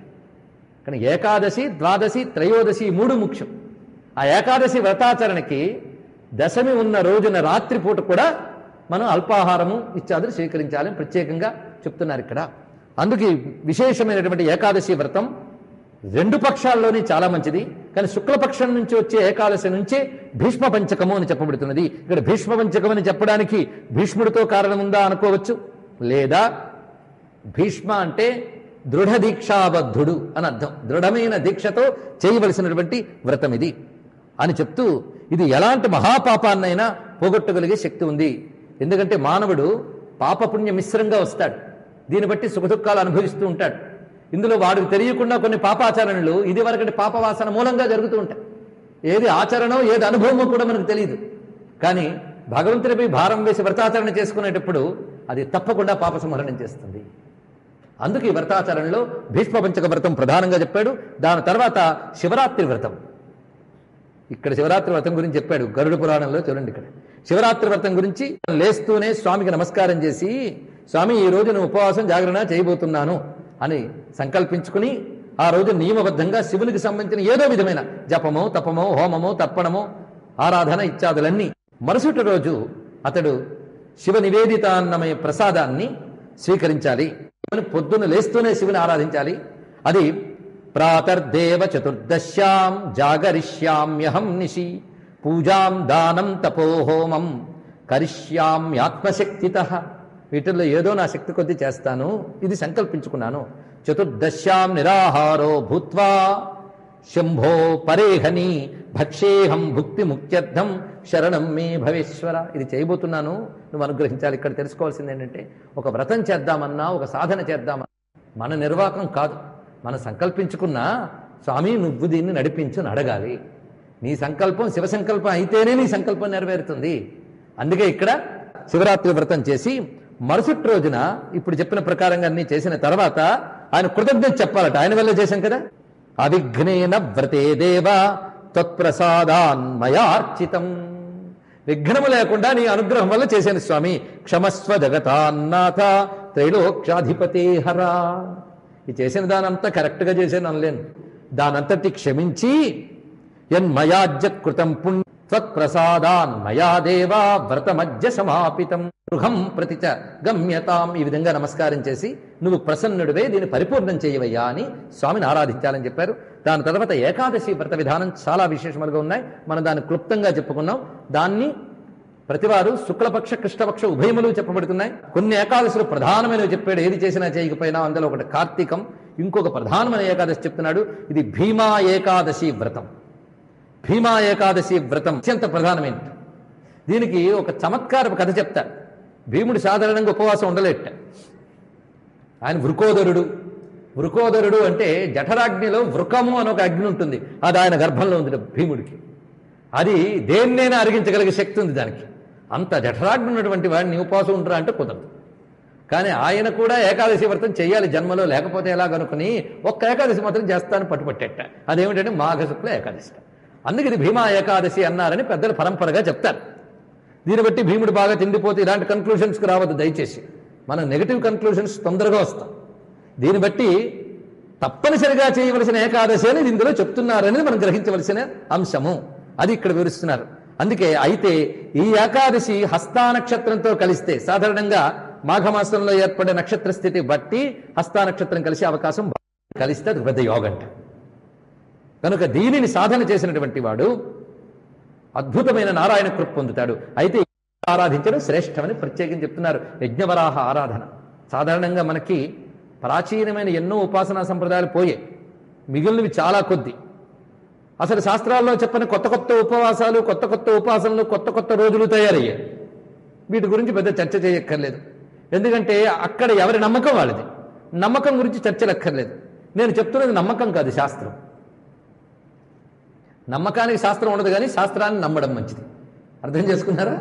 [SPEAKER 2] కానీ ఏకాదశి, ద్వాదశి, త్రయోదశి 3 ముఖ్యం. ఆ ఏకాదశి వ్రతాచరణకి దశమి ఉన్న రోజున రాత్రిపూట కూడా మనం అల్పాహారము ఇత్యాదులు స్వీకరించాలని ప్రత్యేకంగా చెప్తున్నారు ఇక్కడ. అందుకే విశేషమైనటువంటి ఏకాదశి వ్రతం 2 పక్షాల్లోనే చాలా మంచిది. కానీ శుక్లపక్షం నుంచి వచ్చే ఏకాదశి నుంచే భీష్మ పంచకము అని చెప్పబడుతున్నది. ఇక్కడ భీష్మ పంచకం అని చెప్పడానికి భీష్ముడితో కారణం ఉందా అనుకోవచ్చు, లేదా భీష్మ అంటే దృఢ దీక్షాబద్ధుడు అని అర్థం. దృఢమైన దీక్షతో చేయవలసినటువంటి వ్రతం ఇది అని చెప్తూ, ఇది ఎలాంటి మహాపాపాన్నైనా పోగొట్టగలిగే శక్తి ఉంది. ఎందుకంటే మానవుడు పాపపుణ్య మిశ్రంగా వస్తాడు, దీన్ని బట్టి సుఖదుఖాలు అనుభవిస్తూ ఉంటాడు. ఇందులో వాడికి తెలియకుండా కొన్ని పాపాచరణలు ఇది వరకటి పాపవాసన మూలంగా జరుగుతూ ఉంటాయి. ఏది ఆచరణో ఏది అనుభవమో కూడా మనకు తెలియదు. కానీ భగవంతుడిపై భారం వేసి వ్రతాచరణ చేసుకునేటప్పుడు అది తప్పకుండా పాప సంహరణం చేస్తుంది. అందుకు ఈ వ్రతాచరణలో భీష్మ పంచక వ్రతం ప్రధానంగా చెప్పాడు. దాని తర్వాత శివరాత్రి వ్రతం. ఇక్కడ శివరాత్రి వ్రతం గురించి చెప్పాడు గరుడ పురాణంలో. చూడండి, ఇక్కడ శివరాత్రి వ్రతం గురించి లేస్తూనే స్వామికి నమస్కారం చేసి, స్వామి ఈ రోజు నేను ఉపవాసం జాగరణ చేయబోతున్నాను అని సంకల్పించుకుని ఆ రోజు నియమబద్ధంగా శివునికి సంబంధించిన ఏదో విధమైన జపమో, తపమో, హోమమో, తర్పణమో, ఆరాధన ఇత్యాదులన్నీ. మరుసటి రోజు అతడు శివ నివేదిత అన్నమయ ప్రసాదాన్ని స్వీకరించాలి. పొద్దున్న లేస్తూనే శివుని ఆరాధించాలి. అది ప్రాతర్దేవ చతుర్దశ్యాం జాగరిష్యామ్యహం నిశి పూజాం దానం తపోహోమం కరిష్యామ్యాత్మశక్తితః. వీటిల్లో ఏదో నా శక్తి కొద్దీ చేస్తాను, ఇది సంకల్పించుకున్నాను. చతుర్దశ్యాం నిరాహారో భూత్వా శంభో పరేహని భక్షేహం భుక్తి ముక్త్యర్థం శరణం మే భవేశ్వర. ఇది చేయబోతున్నాను, నువ్వు అనుగ్రహించాలి. ఇక్కడ తెలుసుకోవాల్సింది ఏంటంటే, ఒక వ్రతం చేద్దామన్నా, ఒక సాధన చేద్దామన్నా మన నిర్వాకం కాదు. మనం సంకల్పించుకున్నా స్వామి నువ్వు దీన్ని నడిపించు అడగాలి. నీ సంకల్పం శివ సంకల్పం అయితేనే నీ సంకల్పం నెరవేరుతుంది. అందుకే ఇక్కడ శివరాత్రి వ్రతం చేసి మరుసటి రోజున ఇప్పుడు చెప్పిన ప్రకారంగా అన్ని చేసిన తర్వాత ఆయన కృతజ్ఞత చెప్పాలట. ఆయన వల్ల చేశాం కదా. అవిఘ్నేన వ్రతే దేవ తత్ప్రసాదాన్మయార్చితం. విఘ్నము లేకుండా నీ అనుగ్రహం వల్ల చేశాను స్వామి. క్షమస్వ జగతాన్నాథ త్రైలోక్యాధిపతే హర. ఈ చేసిన దానంతా కరెక్ట్గా చేశాను అనలేను, దానంతటి క్షమించి యన్మయాజ్య కృతం పుణ్య త్వత్ప్రసాదాన్మయా దేవా వ్రతమజ్య సమాపితం గృహం ప్రతిచ గమ్యతాం. ఈ విధంగా నమస్కారం చేసి నువ్వు ప్రసన్నుడివే, దీన్ని పరిపూర్ణం చేయవయ్యా అని స్వామిని ఆరాధించాలని చెప్పారు. దాని తర్వాత ఏకాదశి వ్రత విధానం చాలా విశేషములుగా ఉన్నాయి. మనం దాన్ని క్లుప్తంగా చెప్పుకున్నాం. దాన్ని ప్రతివారు శుక్లపక్ష కృష్ణపక్ష ఉభయములు చెప్పబడుతున్నాయి. కొన్ని ఏకాదశులు ప్రధానమైనవి చెప్పాడు, ఏది చేసినా చేయకపోయినా. అందులో ఒకటి కార్తీకం, ఇంకొక ప్రధానమైన ఏకాదశి చెప్తున్నాడు. ఇది భీమా ఏకాదశి వ్రతం. భీమా ఏకాదశి వ్రతం అత్యంత ప్రధానమైనది. దీనికి ఒక చమత్కార కథ చెప్తాడు. భీముడు సాధారణంగా ఉపవాసం ఉండలేట. ఆయన వృకోదరుడు. వృకోదరుడు అంటే జఠరాగ్నిలో వృకము అని ఒక అగ్ని ఉంటుంది, అది ఆయన గర్భంలో ఉంది భీముడికి. అది దేన్నైనా అరిగించగలిగే శక్తి ఉంది దానికి. అంత జఠరాగ్ని ఉన్నటువంటి వాడిని ఉపవాసం ఉంటారా అంటే కుదరదు. కానీ ఆయన కూడా ఏకాదశి వ్రతం చేయాలి జన్మలో, లేకపోతే ఎలాగనుకుని ఒక్క ఏకాదశి మాత్రం చేస్తాను పట్టుపట్టేట. అదేమిటంటే మాఘ శుక్ల ఏకాదశి. అందుకే ఇది భీమా ఏకాదశి అన్నారని పెద్దలు పరంపరగా చెప్తారు. దీన్ని బట్టి భీముడు బాగా తిండిపోతే ఇలాంటి కన్క్లూషన్స్కి రావద్దు దయచేసి. మనం నెగిటివ్ కన్క్లూషన్స్ తొందరగా వస్తాం. దీన్ని బట్టి తప్పనిసరిగా చేయవలసిన ఏకాదశి అనేది ఇందులో చెప్తున్నారనేది మనం గ్రహించవలసిన అంశము. అది ఇక్కడ వివరిస్తున్నారు. అందుకే అయితే ఈ ఏకాదశి హస్తా నక్షత్రంతో కలిస్తే, సాధారణంగా మాఘమాసంలో ఏర్పడే నక్షత్ర స్థితి బట్టి హస్తా నక్షత్రం కలిసే అవకాశం కలిస్తే అది పెద్ద యోగంట. కనుక దీనిని సాధన చేసినటువంటి వాడు అద్భుతమైన నారాయణ కృప పొందుతాడు. అయితే ఆరాధించడం శ్రేష్టమని ప్రత్యేకంగా చెప్తున్నారు. యజ్ఞవరాహ ఆరాధన. సాధారణంగా మనకి ప్రాచీనమైన ఎన్నో ఉపాసనా సంప్రదాయాలు పోయే, మిగిలినవి చాలా కొద్ది. అసలు శాస్త్రాల్లో చెప్పిన కొత్త కొత్త ఉపవాసాలు, కొత్త కొత్త ఉపాసనలు, కొత్త కొత్త రోజులు తయారయ్యాయి. వీటి గురించి పెద్ద చర్చ చేయక్కర్లేదు. ఎందుకంటే అక్కడ ఎవరి నమ్మకం వాళ్ళది. నమ్మకం గురించి చర్చలక్కర్లేదు. నేను చెప్తున్నది నమ్మకం కాదు, శాస్త్రం. నమ్మకానికి శాస్త్రం ఉండదు, కానీ శాస్త్రాన్ని నమ్మడం మంచిది. అర్థం చేసుకున్నారా?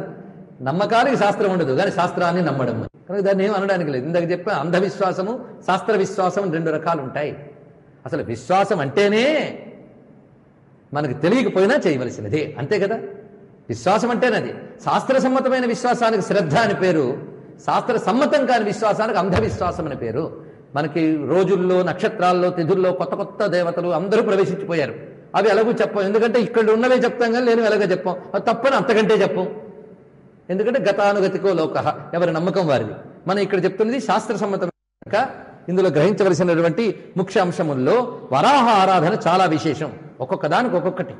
[SPEAKER 2] నమ్మకానికి శాస్త్రం ఉండదు, కానీ శాస్త్రాన్ని నమ్మడం మంచిది. కనుక దాన్ని ఏం అనడానికి లేదు. ఇందాక చెప్పా, అంధవిశ్వాసము శాస్త్ర విశ్వాసం 2 రకాలు ఉంటాయి. అసలు విశ్వాసం అంటేనే మనకు తెలియకపోయినా చేయవలసినదే, అంతే కదా. విశ్వాసం అంటేనది. శాస్త్రసమ్మతమైన విశ్వాసానికి శ్రద్ధ అని పేరు, శాస్త్ర సమ్మతం కాని విశ్వాసానికి అంధవిశ్వాసం అని పేరు. మనకి రోజుల్లో, నక్షత్రాల్లో, తిథుల్లో కొత్త కొత్త దేవతలు అందరూ ప్రవేశించిపోయారు. అవి ఎలాగూ చెప్పం, ఎందుకంటే ఇక్కడ ఉన్నవే చెప్తాం కానీ లేనివి ఎలాగో చెప్పం. అది తప్పని అంతకంటే చెప్పం, ఎందుకంటే గతానుగతికో లోక, ఎవరి నమ్మకం వారిది. మనం ఇక్కడ చెప్తున్నది శాస్త్ర సమ్మతం. ఇందులో గ్రహించవలసినటువంటి ముఖ్య అంశముల్లో వరాహ ఆరాధన చాలా విశేషం. ఒక్కొక్క దానికి ఒక్కొక్కటి.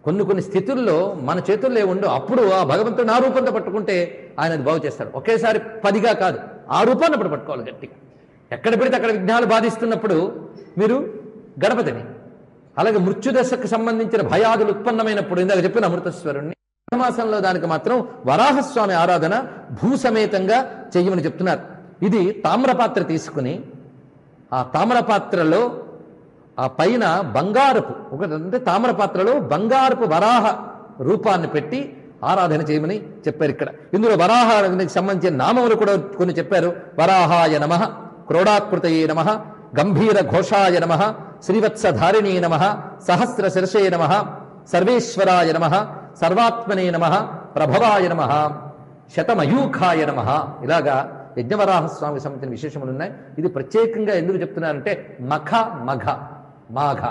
[SPEAKER 2] కొన్ని స్థితుల్లో మన చేతుల్లో ఏముండో అప్పుడు ఆ భగవంతుడు ఆ రూపంతో పట్టుకుంటే ఆయన అది బాగు చేస్తాడు. ఒకేసారి 10గా కాదు, ఆ రూపాన్ని అప్పుడు పట్టుకోవాలి గట్టిగా. ఎక్కడ పెడితే అక్కడ విఘ్నాలు బాధిస్తున్నప్పుడు మీరు గణపతిని, అలాగే మృత్యుదశకు సంబంధించిన భయాదులు ఉత్పన్నమైనప్పుడు ఇందాక చెప్పిన అమృతేశ్వరుణ్ణి, మాసంలో దానికి మాత్రం వరాహస్వామి ఆరాధన భూసమేతంగా చెయ్యమని చెప్తున్నారు. ఇది తామ్రపాత్ర తీసుకుని ఆ తామ్రపాత్రలో ఆ పైన బంగారపు ఒకటంటే తామ్రపాత్రలో బంగారపు వరాహ రూపాన్ని పెట్టి ఆరాధన చేయమని చెప్పారు ఇక్కడ. ఇందులో వరాహానికి సంబంధించిన నామములు కూడా కొన్ని చెప్పారు. వరాహాయ నమః, క్రోడాకృతయే నమః, గంభీర ఘోషాయ నమః, శ్రీవత్సధారిణీ నమః, సహస్ర శిరసే నమః, సర్వేశ్వరాయ నమః, సర్వాత్మనే నమః, ప్రభవాయ నమః, శతమయూఖాయ నమః. ఇలాగా యజ్ఞవరాహస్వామికి సంబంధించిన విశేషములు ఉన్నాయి. ఇది ప్రత్యేకంగా ఎందుకు చెప్తున్నారంటే మాఘ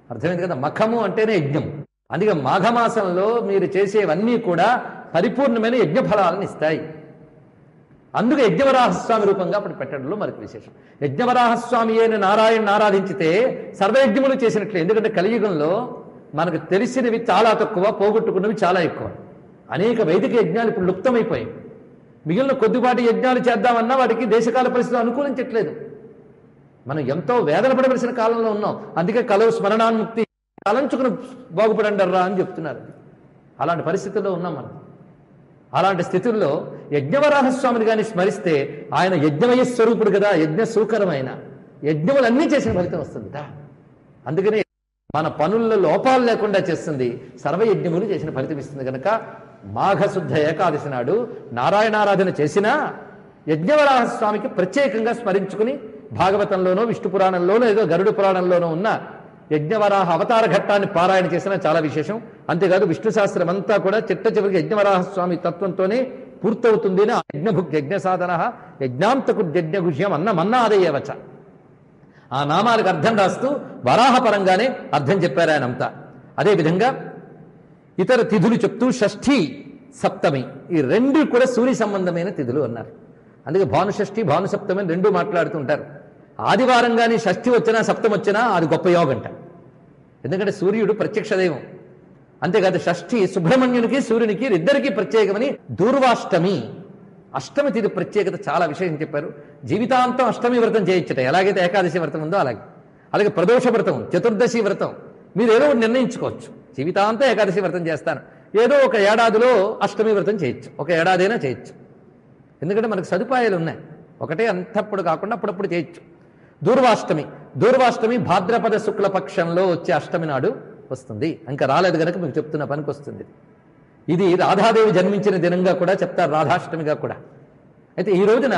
[SPEAKER 2] అర్థమైంది కదా. మఖము అంటేనే యజ్ఞం. అందుకే మాఘమాసంలో మీరు చేసేవన్నీ కూడా పరిపూర్ణమైన యజ్ఞ ఫలాలను ఇస్తాయి. అందుకే యజ్ఞవరాహస్వామి రూపంగా అప్పుడు పెట్టడంలో మనకు విశేషం. యజ్ఞవరాహస్వామి అయిన నారాయణను ఆరాధించితే సర్వయజ్ఞములు చేసినట్లే. ఎందుకంటే కలియుగంలో మనకు తెలిసినవి చాలా తక్కువ, పోగొట్టుకున్నవి చాలా ఎక్కువ. అనేక వైదిక యజ్ఞాలు ఇప్పుడు లుప్తమైపోయాయి. మిగిలిన కొద్దిపాటి యజ్ఞాలు చేద్దామన్నా వాటికి దేశకాల పరిస్థితులు అనుకూలించట్లేదు. మనం ఎంతో వేదన పడవలసిన కాలంలో ఉన్నాం. అందుకే కలవు స్మరణాన్ముక్తి తలంచుకుని బాగుపడండర్రా అని చెప్తున్నారు. అలాంటి పరిస్థితుల్లో ఉన్నాం మనం. అలాంటి స్థితుల్లో యజ్ఞవరాహస్వామిని కానీ స్మరిస్తే ఆయన యజ్ఞమయ స్వరూపుడు కదా, యజ్ఞ సూకరమైన యజ్ఞములన్నీ చేసిన ఫలితం వస్తుంది. అందుకనే మన పనుల్లో లోపాలు లేకుండా చేస్తుంది, సర్వయజ్ఞములు చేసిన ఫలితం ఇస్తుంది. కనుక మాఘశుద్ధ ఏకాదశి నాడు నారాయణారాధన చేసినా యజ్ఞవరాహస్వామికి ప్రత్యేకంగా స్మరించుకుని భాగవతంలోనో విష్ణు పురాణంలోనో ఏదో గరుడు పురాణంలోనో ఉన్న యజ్ఞవరాహ అవతార ఘట్టాన్ని పారాయణ చేసినా చాలా విశేషం. అంతేకాదు విష్ణు శాస్త్రం అంతా కూడా చిట్ట చివరికి యజ్ఞవరాహస్వామి తత్వంతోనే పూర్తవుతుంది. యజ్ఞభుక్ యజ్ఞ సాధన యజ్ఞాంతకు యజ్ఞగుహ్యం మన్నాదయ్యవచ. ఆ నామాలకు అర్థం రాస్తూ వరాహపరంగానే అర్థం చెప్పారు ఆయన అంతా. అదేవిధంగా ఇతర తిథులు చెప్తూ షష్ఠి సప్తమి ఈ రెండు కూడా సూర్య సంబంధమైన తిథులు అన్నారు. అందుకే భానుషష్ఠి భానుసప్తమి అని రెండు మాట్లాడుతుంటారు. ఆదివారం కానీ షష్ఠి వచ్చినా సప్తం వచ్చినా అది గొప్ప యోగంట. ఎందుకంటే సూర్యుడు ప్రత్యక్ష దైవం. అంతేకాదు షష్ఠి సుబ్రహ్మణ్యునికి సూర్యునికి ఇద్దరికీ ప్రత్యేకమని దూర్వాష్టమి అష్టమి తిథి ప్రత్యేకత చాలా విశేషం చెప్పారు. జీవితాంతం అష్టమి వ్రతం చేయొచ్చట. ఎలాగైతే ఏకాదశి వ్రతం ఉందో అలాగే ప్రదోష వ్రతం, చతుర్దశి వ్రతం మీరు ఏదో ఒకటి నిర్ణయించుకోవచ్చు. జీవితాంతం ఏకాదశి వ్రతం చేస్తాను, ఏదో ఒక ఏడాదిలో అష్టమి వ్రతం చేయొచ్చు, ఒక ఏడాదైనా చేయొచ్చు. ఎందుకంటే మనకు సదుపాయాలు ఉన్నాయి. ఒకటే అంతప్పుడు కాకుండా అప్పుడప్పుడు చేయొచ్చు. దూర్వాష్టమి భాద్రపద శుక్ల పక్షంలో వచ్చే అష్టమి నాడు వస్తుంది. ఇంకా రాలేదు కనుక మీకు చెప్తున్న పనికి వస్తుంది. ఇది రాధాదేవి జన్మించిన దినంగా కూడా చెప్తారు, రాధాష్టమిగా కూడా. అయితే ఈ రోజున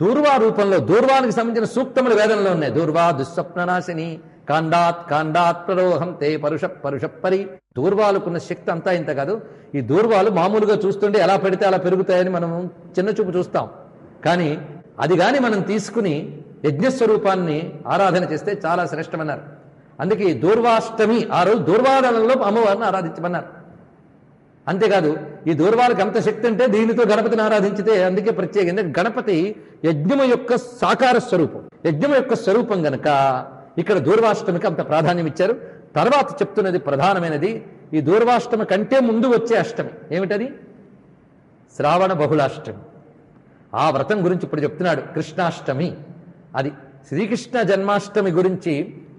[SPEAKER 2] దూర్వా రూపంలో దూర్వానికి సంబంధించిన సూక్తములు వేదంలో ఉన్నాయి. దూర్వా దుస్వప్ననాశిని కాండాత్ ప్రరోహం తే పరుషప్పరి. దూర్వాలకున్న శక్తి అంతా ఇంత కాదు. ఈ దూర్వాలు మామూలుగా చూస్తుంటే ఎలా పెడితే అలా పెరుగుతాయని మనం చిన్న చూపు చూస్తాం. కానీ అది కానీ మనం తీసుకుని యజ్ఞస్వరూపాన్ని ఆరాధన చేస్తే చాలా శ్రేష్టమన్నారు. అందుకే ఈ దూర్వాష్టమి ఆ రోజు దూర్వాదనంలో అమ్మవారిని ఆరాధించమన్నారు. అంతేకాదు ఈ దూర్వాలకు అంత శక్తి అంటే దీనితో గణపతిని ఆరాధించితే అందుకే ప్రత్యేకంగా గణపతి యజ్ఞము యొక్క సాకార స్వరూపం, యజ్ఞము యొక్క స్వరూపం గనక ఇక్కడ దూర్వాష్టమికి అంత ప్రాధాన్యం ఇచ్చారు. తర్వాత చెప్తున్నది ప్రధానమైనది, ఈ దూర్వాష్టమి కంటే ముందు వచ్చే అష్టమి ఏమిటది? శ్రావణ బహుళాష్టమి. ఆ వ్రతం గురించి ఇప్పుడు చెప్తున్నాడు. కృష్ణాష్టమి అది. శ్రీకృష్ణ జన్మాష్టమి గురించి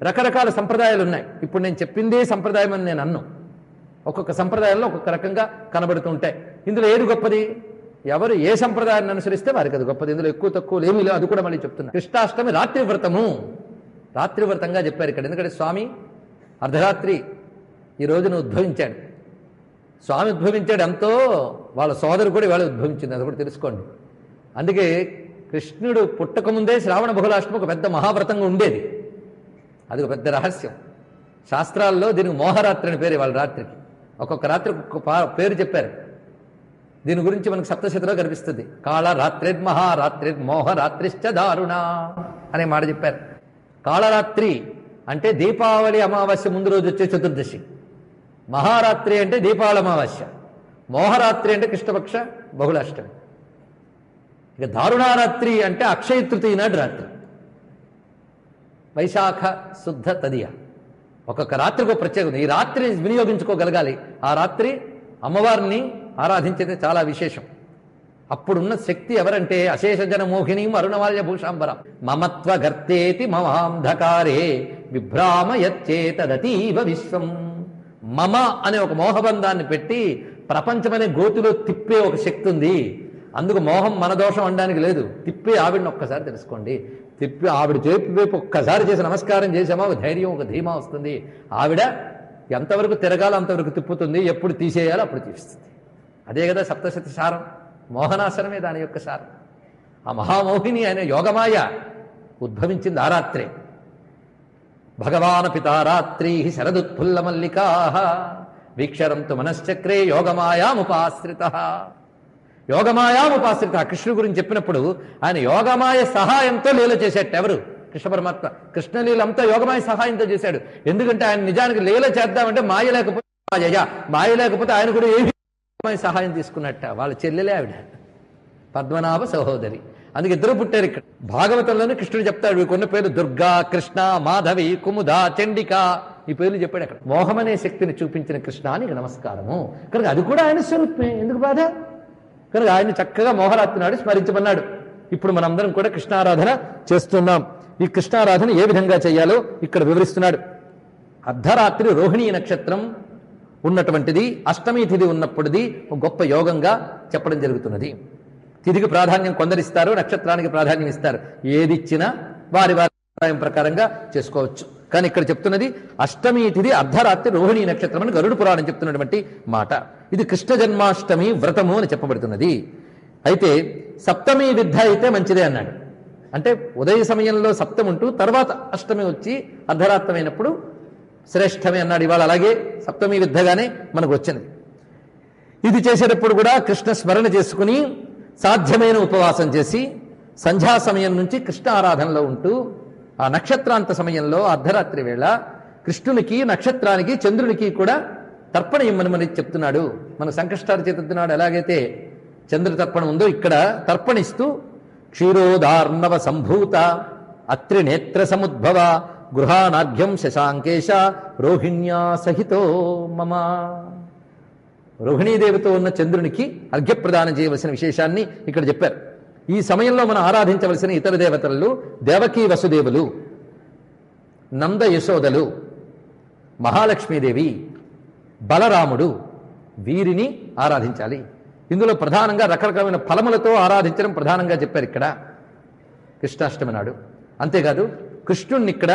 [SPEAKER 2] రకరకాల సంప్రదాయాలు ఉన్నాయి. ఇప్పుడు నేను చెప్పిందే సంప్రదాయం అని నేను అన్ను. ఒక్కొక్క సంప్రదాయంలో ఒక్కొక్క రకంగా కనబడుతూ ఉంటాయి. ఇందులో ఏది గొప్పది? ఎవరు ఏ సంప్రదాయాన్ని అనుసరిస్తే వారికి అది గొప్పది. ఇందులో ఎక్కువ తక్కువ ఏమీ లేవు. అది కూడా మళ్ళీ చెప్తున్నా. కృష్ణాష్టమి రాత్రి వ్రతము, రాత్రి వ్రతంగా చెప్పారు ఇక్కడ. ఎందుకంటే స్వామి అర్ధరాత్రి ఈ రోజున ఉద్భవించాడు. స్వామి ఉద్భవించాడు ఎంతో, వాళ్ళ సోదరు కూడా ఇవాళ ఉద్భవించింది, అది కూడా తెలుసుకోండి. అందుకే కృష్ణుడు పుట్టకముందే శ్రావణ బహుళాష్టమి ఒక పెద్ద మహావ్రతంగా ఉండేది. అది ఒక పెద్ద రహస్యం. శాస్త్రాల్లో దీనికి మోహరాత్రి అని పేరు. వాళ్ళ రాత్రికి ఒక్కొక్క రాత్రి ఒక్కొక్క పేరు చెప్పారు. దీని గురించి మనకు సప్తశతిలో కనిపిస్తుంది. కాళరాత్రిర్మహారాత్రిర్మోహరాత్రిశ్చ దారుణ అనే మాట చెప్పారు. కాళరాత్రి అంటే దీపావళి అమావాస్య ముందు రోజు వచ్చే చతుర్దశి. మహారాత్రి అంటే దీపావళి అమావాస్య. మోహరాత్రి అంటే కృష్ణపక్ష బహుళాష్టమి. ఇక దారుణారాత్రి అంటే అక్షయ తృతీయ నాడు రాత్రి, వైశాఖ శుద్ధ తదియ. ఒక్కొక్క రాత్రికి ఒక ప్రత్యేకత. ఈ రాత్రిని వినియోగించుకోగలగాలి. ఆ రాత్రి అమ్మవారిని ఆరాధించేది చాలా విశేషం. అప్పుడున్న శక్తి ఎవరంటే అశేష జన మోహిని అరుణవాల్య భూషాంబర మమత్వ గర్తేతి మమాంధకారే విభ్రామయచ్చేతదతీవ విశ్వం. మమ అనే ఒక మోహబంధాన్ని పెట్టి ప్రపంచమనే గోతిలో తిప్పే ఒక శక్తి ఉంది. అందుకు మోహం మన దోషం అనడానికి లేదు. తిప్పి ఆవిడని ఒక్కసారి తెలుసుకోండి. తిప్పి ఆవిడ చేపి వైపు ఒక్కసారి చేసి నమస్కారం చేసామా ఒక ధైర్యం, ఒక ధీమా వస్తుంది. ఆవిడ ఎంతవరకు తిరగాలో అంతవరకు తిప్పుతుంది. ఎప్పుడు తీసేయాలో అప్పుడు తీస్తుంది. అదే కదా సప్తశతి సారం. మోహనాసనమే దాని యొక్క సారం. ఆ మహామోహిని ఆయన యోగమాయ ఉద్భవించింది ఆ రాత్రే. భగవాన్ పితారాత్రీ శరదుత్ఫుల్ల మల్లికా వీక్షరంతు మనశ్చక్రే యోగమాయాముపాశ్రిత. యోగమాయాముపాశ్రిత కృష్ణుడి గురించి చెప్పినప్పుడు ఆయన యోగమాయ సహాయంతో లీల చేసేట. ఎవరు? కృష్ణ పరమాత్మ. కృష్ణలీలంతా యోగమాయ సహాయంతో చేశాడు. ఎందుకంటే ఆయన నిజానికి లీల చేద్దామంటే మాయ లేకపోతే మాయ లేకపోతే ఆయన కూడా ఏమి సహాయం తీసుకున్నట్ట. వాళ్ళ చెల్లెలే ఆవిడ, పద్మనాభ సహోదరి. అందుకే ఇద్దరు పుట్టారు ఇక్కడ. భాగవతంలోనే కృష్ణుడు చెప్తాడు కొన్న పేర్లు దుర్గా, కృష్ణ, మాధవి, కుముద, చండిక ఈ పేర్లు చెప్పాడు అక్కడ. మోహమనే శక్తిని చూపించిన కృష్ణానికి నమస్కారము. కనుక అది కూడా ఆయన స్వరూపమే. ఎందుకు బాధ? కనుక ఆయన చక్కగా మోహరాత్రి నాడు స్మరించమన్నాడు. ఇప్పుడు మనందరం కూడా కృష్ణారాధన చేస్తున్నాం. ఈ కృష్ణారాధన ఏ విధంగా చేయాలో ఇక్కడ వివరిస్తున్నాడు. అర్ధరాత్రి రోహిణీ నక్షత్రం ఉన్నటువంటిది, అష్టమి తిథి ఉన్నప్పుడుది గొప్ప యోగంగా చెప్పడం జరుగుతున్నది. తిథికి ప్రాధాన్యం కొందరిస్తారు, నక్షత్రానికి ప్రాధాన్యం ఇస్తారు. ఏది ఇచ్చినా వారి వారి అభిప్రాయం ప్రకారంగా చేసుకోవచ్చు. కానీ ఇక్కడ చెప్తున్నది అష్టమి తిథి అర్ధరాత్రి రోహిణీ నక్షత్రం అని గరుడు పురాణం చెప్తున్నటువంటి మాట. ఇది కృష్ణ జన్మాష్టమి వ్రతము అని చెప్పబడుతున్నది. అయితే సప్తమి విద్ధ అయితే మంచిదే అన్నాడు. అంటే ఉదయ సమయంలో సప్తమి ఉంటూ తర్వాత అష్టమి వచ్చి అర్ధరాత్రమైనప్పుడు శ్రేష్టమే అన్నాడు. ఇవాళ అలాగే సప్తమి విద్ధగానే మనకు వచ్చింది. ఇది చేసేటప్పుడు కూడా కృష్ణ స్మరణ చేసుకుని సాధ్యమైన ఉపవాసం చేసి సంధ్యా సమయం నుంచి కృష్ణ ఆరాధనలో ఉంటూ ఆ నక్షత్రాంత సమయంలో అర్ధరాత్రి వేళ కృష్ణునికి, నక్షత్రానికి, చంద్రునికి కూడా తర్పణ ఇమ్మని చెప్తున్నాడు. మన సంకష్టాలు చేతున్నాడు. ఎలాగైతే చంద్ర తర్పణం ఉందో ఇక్కడ తర్పణిస్తూ క్షీరోదార్ణవ సంభూత అత్రినేత్ర సముద్భవ గృహానార్ఘ్యం శశాంకేశ రోహిణ్యా సహితో మమ. రోహిణీదేవితో ఉన్న చంద్రునికి అర్ఘ్యప్రదానం చేయవలసిన విశేషాన్ని ఇక్కడ చెప్పారు. ఈ సమయంలో మనం ఆరాధించవలసిన ఇతర దేవతలు దేవకీ వసుదేవులు, నంద యశోదలు, మహాలక్ష్మీదేవి, బలరాముడు, వీరిని ఆరాధించాలి. ఇందులో ప్రధానంగా రకరకాలైన ఫలములతో ఆరాధించడం ప్రధానంగా చెప్పారు ఇక్కడ కృష్ణాష్టమి నాడు. అంతేకాదు కృష్ణుణ్ణి ఇక్కడ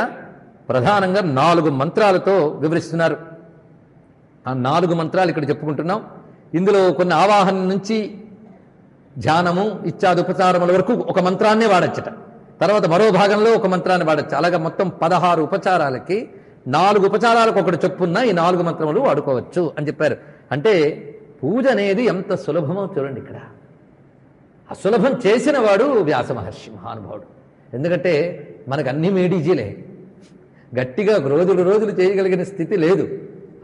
[SPEAKER 2] ప్రధానంగా 4 మంత్రాలతో వివరిస్తున్నారు. ఆ 4 మంత్రాలు ఇక్కడ చెప్పుకుంటున్నాం. ఇందులో కొన్ని ఆవాహన నుంచి ధ్యానము ఇత్యాది ఉపచారముల వరకు ఒక మంత్రాన్నే వాడచ్చట. తర్వాత మరో భాగంలో ఒక మంత్రాన్ని వాడచ్చు. అలాగే మొత్తం 16 ఉపచారాలకి 4 ఉపచారాలకు ఒకటి చొప్పున్న ఈ 4 మంత్రములు వాడుకోవచ్చు అని చెప్పారు. అంటే పూజ అనేది ఎంత సులభమో చూడండి. ఇక్కడ అసులభం చేసిన వాడు వ్యాస మహర్షి మహానుభావుడు. ఎందుకంటే మనకు అన్ని మేడీజీలే, గట్టిగా రోజులు చేయగలిగిన స్థితి లేదు.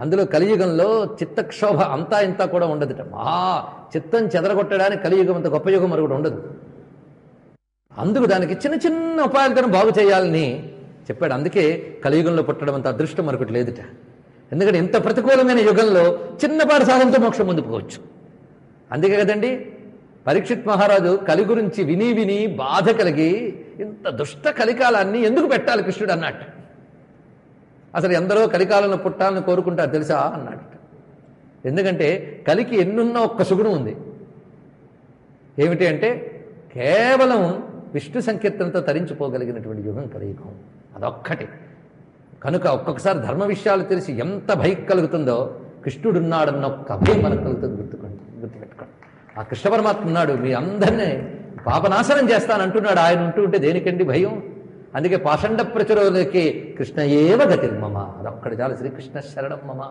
[SPEAKER 2] అందులో కలియుగంలో చిత్తక్షోభ అంతా ఇంత కూడా ఉండదుట. చిత్తం చెదరగొట్టడానికి కలియుగం అంత గొప్ప యుగం మరొకటి ఉండదు. అందుకు దానికి చిన్న చిన్న ఉపాయాలతో బాగు చేయాలని చెప్పాడు. అందుకే కలియుగంలో పుట్టడం అంత అదృష్టం మరొకటి లేదుట. ఎందుకంటే ఇంత ప్రతికూలమైన యుగంలో చిన్నపాటి సాధనతో మోక్షం పొందుకోవచ్చు. అందుకే కదండి పరీక్షిత్ మహారాజు కలి గురించి విని బాధ కలిగి ఇంత దుష్ట కలికాలాన్ని ఎందుకు పెట్టాలి కృష్ణుడు అన్నట్టు. అసలు ఎందరో కలికాలంలో పుట్టాలని కోరుకుంటారు తెలుసా అన్నాడు. ఎందుకంటే కలికి ఎన్నున్నా ఒక్క సుగుణం ఉంది. ఏమిటి అంటే కేవలం విష్ణు సంకీర్తనతో తరించిపోగలిగినటువంటి యుగం కలియుగం. అదొక్కటి. కనుక ఒక్కొక్కసారి ధర్మ విషయాలు తెలిసి ఎంత భయం కలుగుతుందో కృష్ణుడున్నాడన్న ఒక్క భయం మనకు కలుగుతుంది. గుర్తుపెట్టుకోండి. ఆ కృష్ణ పరమాత్మ ఉన్నాడు, మీ అందరినీ పాపనాశనం చేస్తానంటున్నాడు. ఆయన ఉంటూ ఉంటే దేనికండి భయం? అందుకే పాషండ ప్రచురోలకి కృష్ణ ఏవ గతిర్మమ, అదొక్కడి చాలు, శ్రీకృష్ణ శరణం మమ.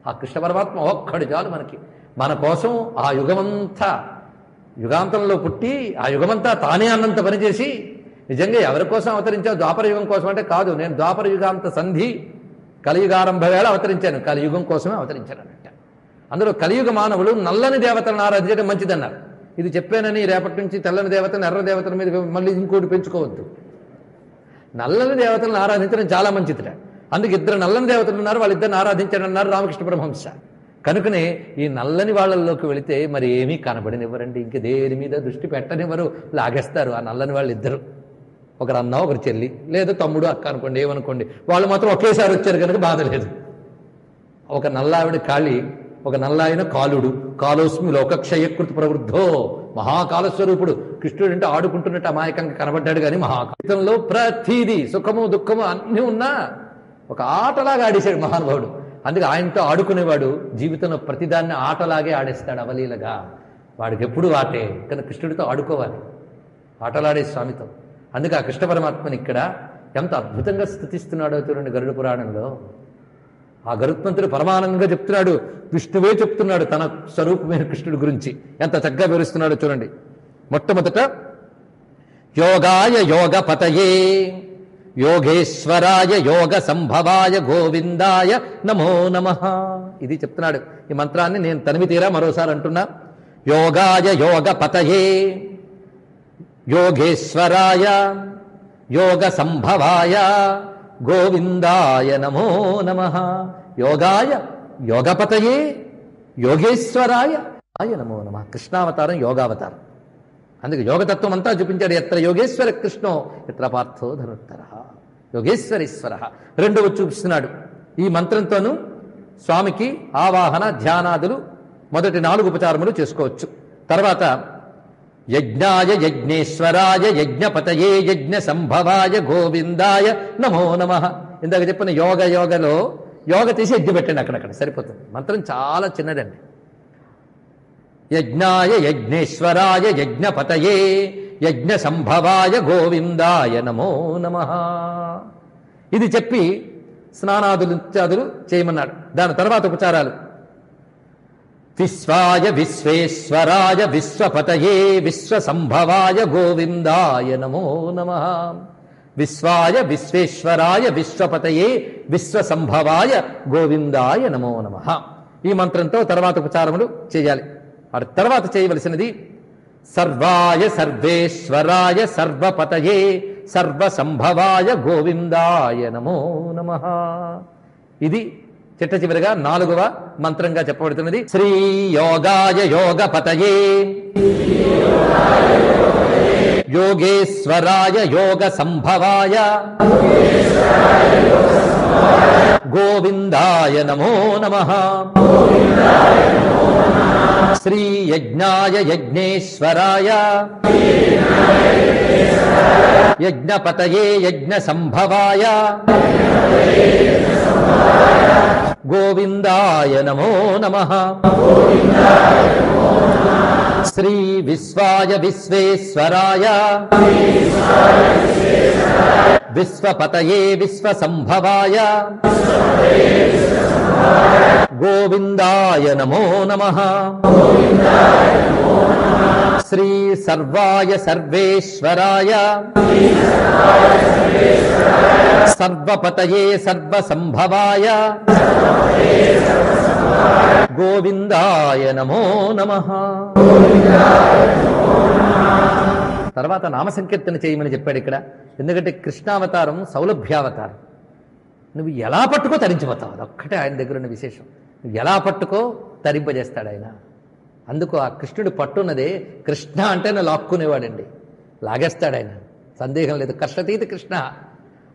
[SPEAKER 2] ఆ కృష్ణ పరమాత్మ ఒక్కడి చాలు మనకి. మన కోసం ఆ యుగమంతా, యుగాంతంలో పుట్టి ఆ యుగమంతా తానే అన్నంత పనిచేసి, నిజంగా ఎవరి కోసం అవతరించావు? ద్వాపర యుగం కోసం అంటే కాదు, నేను ద్వాపర యుగాంత సంధి కలియుగారంభ వేళ అవతరించాను, కలియుగం కోసమే అవతరించాను అన్నట్ట. అందులో కలియుగ మానవులు నల్లని దేవతలను ఆరాధించడం మంచిదన్నారు. ఇది చెప్పానని రేపటి నుంచి తెల్లని దేవతను ఎర్ర దేవతల మీద మళ్ళీ ఇంకోటి పెంచుకోవద్దు. నల్లని దేవతలను ఆరాధించడం చాలా మంచిదిట. అందుకు ఇద్దరు నల్లని దేవతలు ఉన్నారు, వాళ్ళిద్దరిని ఆరాధించాడన్నారు రామకృష్ణ పరమహంస. కనుకనే ఈ నల్లని వాళ్ళల్లోకి వెళితే మరి ఏమీ కనబడనివ్వరండి, ఇంక దేని మీద దృష్టి పెట్టనివ్వరు, లాగేస్తారు ఆ నల్లని వాళ్ళు ఇద్దరు. ఒకరు అన్న ఒకరు చెల్లి, లేదా తమ్ముడు అక్క అనుకోండి, ఏమనుకోండి, వాళ్ళు మాత్రం ఒకేసారి వచ్చారు కనుక బాధ లేదు. ఒక నల్లావిడ కాళి, ఒక నల్లాయన కాలుడు. కాలోస్మి లోకక్షయకృతి ప్రవృద్ధో, మహాకాలస్వరూపుడు. కృష్ణుడు అంటే ఆడుకుంటున్నట్టు అమాయకంగా కనబడ్డాడు కానీ మహాకాలంలో ప్రతిదీ సుఖము దుఃఖము అన్నీ ఉన్నా ఒక ఆటలాగా ఆడేశాడు మహానుభావుడు. అందుకే ఆయనతో ఆడుకునేవాడు జీవితంలో ప్రతిదాన్ని ఆటలాగే ఆడేస్తాడు, అవలీలగా. వాడికి ఎప్పుడు ఆటే, కానీ కృష్ణుడితో ఆడుకోవాలి, ఆటలాడే స్వామితో. అందుకే ఆ కృష్ణ పరమాత్మని ఇక్కడ ఎంత అద్భుతంగా స్థుతిస్తున్నాడో చూడండి గరుడ పురాణంలో. ఆ గరుత్మంతుడు పరమానందంగా చెప్తున్నాడు, విష్ణువే చెప్తున్నాడు తన స్వరూపమైన కృష్ణుడి గురించి ఎంత చక్కగా వివరిస్తున్నాడో చూడండి. మొట్టమొదట యోగాయ యోగ పతయే యోగేశ్వరాయ యోగ సంభవాయ గోవిందాయ నమో నమః. ఇది చెప్తున్నాడు. ఈ మంత్రాన్ని నేను తనివి తీరా మరోసారి అంటున్నా. యోగాయ యోగ పతయే యోగేశ్వరాయ యోగ సంభవాయ గోవిందాయ నమో నమః. యోగాయ యోగపతయే యోగేశ్వరాయ ఆయ నమో నమః. కృష్ణావతారం యోగావతారం. అందుకే యోగతత్వం అంతా చూపించాడు. ఎత్ర యోగేశ్వర కృష్ణో ఎత్ర పార్థో ధనుత్తర. యోగేశ్వరేశ్వర రెండవ చూపిస్తున్నాడు. ఈ మంత్రంతోనూ స్వామికి ఆవాహన ధ్యానాదులు మొదటి 4 ఉపచారములు చేసుకోవచ్చు. తర్వాత యజ్ఞాయ యజ్ఞేశ్వరాయ యజ్ఞపతయే యజ్ఞ సంభవాయ గోవిందాయ నమో నమః. ఇందాక చెప్పిన యోగలో యోగ తీసి యజ్ఞ పెట్టండి, అక్కడక్కడ సరిపోతుంది. మంత్రం చాలా చిన్నదండి. యజ్ఞాయ యజ్ఞేశ్వరాయ యజ్ఞపతయే యజ్ఞ సంభవాయ గోవిందాయ నమో నమః. ఇది చెప్పి స్నానాదులు ఇత్యాదులు చేయమన్నాడు. దాని తర్వాత ఉపచారాలు విశ్వాయ విశ్వేశ్వరాయ విశ్వపతయే విశ్వసంభవాయ గోవిందాయ నమో నమః. విశ్వాయ విశ్వేశ్వరాయ విశ్వపతయే విశ్వసంభవాయ గోవిందాయ నమో నమః. ఈ మంత్రంతో తర్వాత ఉపచారములు చేయాలి. ఆ తర్వాత చేయవలసినది సర్వాయ సర్వేశ్వరాయ సర్వపతయే సర్వసంభవాయ గోవిందాయ నమో నమః. ఇది చిట్ట చివరిగా 4వ మంత్రంగా చెప్పబడుతున్నది. శ్రీ యోగాయ యోగపతయే యోగేశ్వరాయ యోగ సంభవాయ గోవిందాయ నమో నమః. శ్రీ యజ్ఞాయ యజ్ఞేశ్వరాయ యజ్ఞపతయే యజ్ఞ సంభవాయ గోవిందాయ నమో నమః. శ్రీ విశ్వాయ విశ్వేశ్వరాయ విశ్వపతయే విశ్వసంభవాయ గోవిందాయ నమో నమః. శ్రీ సర్వాయ సర్వేశ్వరాయ సర్వపతయే సర్వసంభవాయ గోవిందాయ నమో నమః. తర్వాత నామ సంకీర్తన చేయమని చెప్పాడు ఇక్కడ. ఎందుకంటే కృష్ణావతారం సౌలభ్యావతారం. నువ్వు ఎలా పట్టుకో తరించిపోతావు, అదొక్కటే ఆయన దగ్గర ఉన్న విశేషం. నువ్వు ఎలా పట్టుకో తరింపజేస్తాడు ఆయన. అందుకు ఆ కృష్ణుడు పట్టున్నదే, కృష్ణ అంటేనే లాక్కునేవాడండి, లాగేస్తాడు ఆయన, సందేహం లేదు. కర్షతీతి కృష్ణ.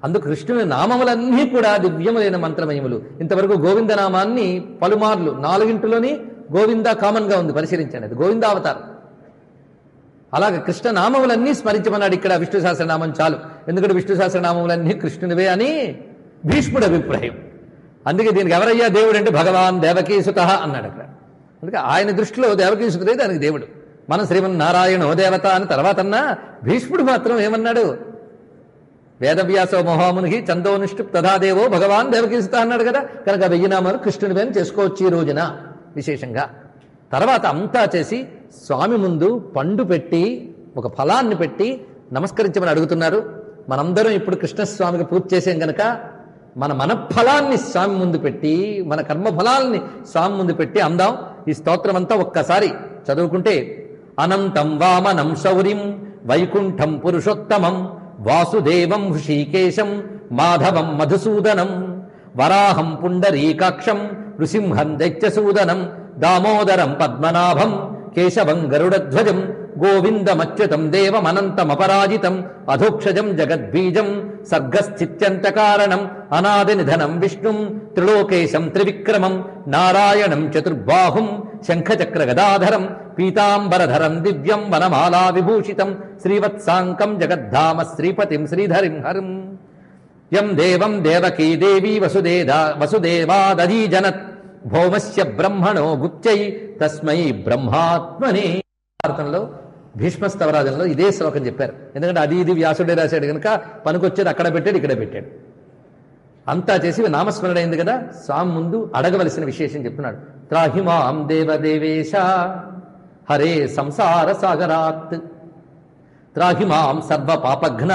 [SPEAKER 2] అందుకు కృష్ణుని నామములన్నీ కూడా దివ్యములైన మంత్రమయములు. ఇంతవరకు గోవిందనామాన్ని పలుమార్లు 4 గోవింద కామన్ గా ఉంది, పరిశీలించండి. అది గోవిందావతారం. అలాగే కృష్ణ నామములన్నీ స్మరించమన్నాడు ఇక్కడ. విష్ణు సహస్రనామం చాలు, ఎందుకంటే విష్ణు సహస్రనామములన్నీ కృష్ణునివే అని భీష్ముడు అభిప్రాయం. అందుకే దీనికి ఎవరయ్యా దేవుడు అంటే భగవాన్ దేవకీసుత అన్నాడు అక్కడ. అందుకే ఆయన దృష్టిలో దేవకీసుతుడే దానికి దేవుడు. మనం శ్రీమన్నారాయణో దేవత అని తర్వాత అన్నా, భీష్ముడు మాత్రం ఏమన్నాడు? వేదవ్యాసో మహాముని చందోనిష్టు తథాదేవో భగవాన్ దేవకీసుత అన్నాడు కదా. కనుక 1000 నామాలు కృష్ణుడి పైన చేసుకోవచ్చు ఈ రోజున విశేషంగా. తర్వాత అంతా చేసి స్వామి ముందు పండు పెట్టి ఒక ఫలాన్ని పెట్టి నమస్కరించమని అడుగుతున్నారు. మనందరం ఇప్పుడు కృష్ణస్వామికి పూజ చేసాం గనక మన మనఫలాన్ని స్వామి ముందు పెట్టి, మన కర్మఫలాల్ని స్వామి ముందు పెట్టి అందాం. ఈ స్తోత్రం అంతా ఒక్కసారి చదువుకుంటే అనంతం వామనం శౌరిం వైకుంఠం పురుషోత్తమం వాసుదేవం హృషీకేశం మాధవం మధుసూదనం వరాహం పుండరీకాక్షం నృసింహం దైత్యసూదనం దామోదరం పద్మనాభం కేశవం గరుడధ్వజం గోవిందమచ్యుతం దేవమనంతమపరాజితం అధోక్షజం జగద్బీజం సర్గస్థిత్యంతకారణం అనాది నిధనం విష్ణుం త్రిలోకేశం త్రివిక్రమం నారాయణం చతుర్బాహుం శంఖచక్ర గదాధరం పీతాంబరధరం దివ్యం వనమాలా విభూషితం శ్రీవత్సాంకం జగద్ధామ శ్రీపతిం శ్రీధరిం హరిం యం దేవం దేవకీ దేవీ వసుదేవాదీజనత్ భౌమస్య బ్రహ్మణో గుప్చై తస్మై బ్రహ్మాత్మనే. భారతంలో భీష్మస్తవరాజంలో ఇదే శ్లోకం చెప్పారు. ఎందుకంటే అది ఇది వ్యాసుడే రాశాడు కనుక పనికొచ్చేది అక్కడ పెట్టాడు, ఇక్కడ పెట్టాడు. అంతా చేసి నామస్మరణ అయింది కదా. స్వామి ముందు అడగవలసిన విశేషం చెప్తున్నాడు. త్రాహిమాం దేవదేవేశ హరే సంసార సాగరాత్ త్రాహిమాం సర్వ పాపఘ్న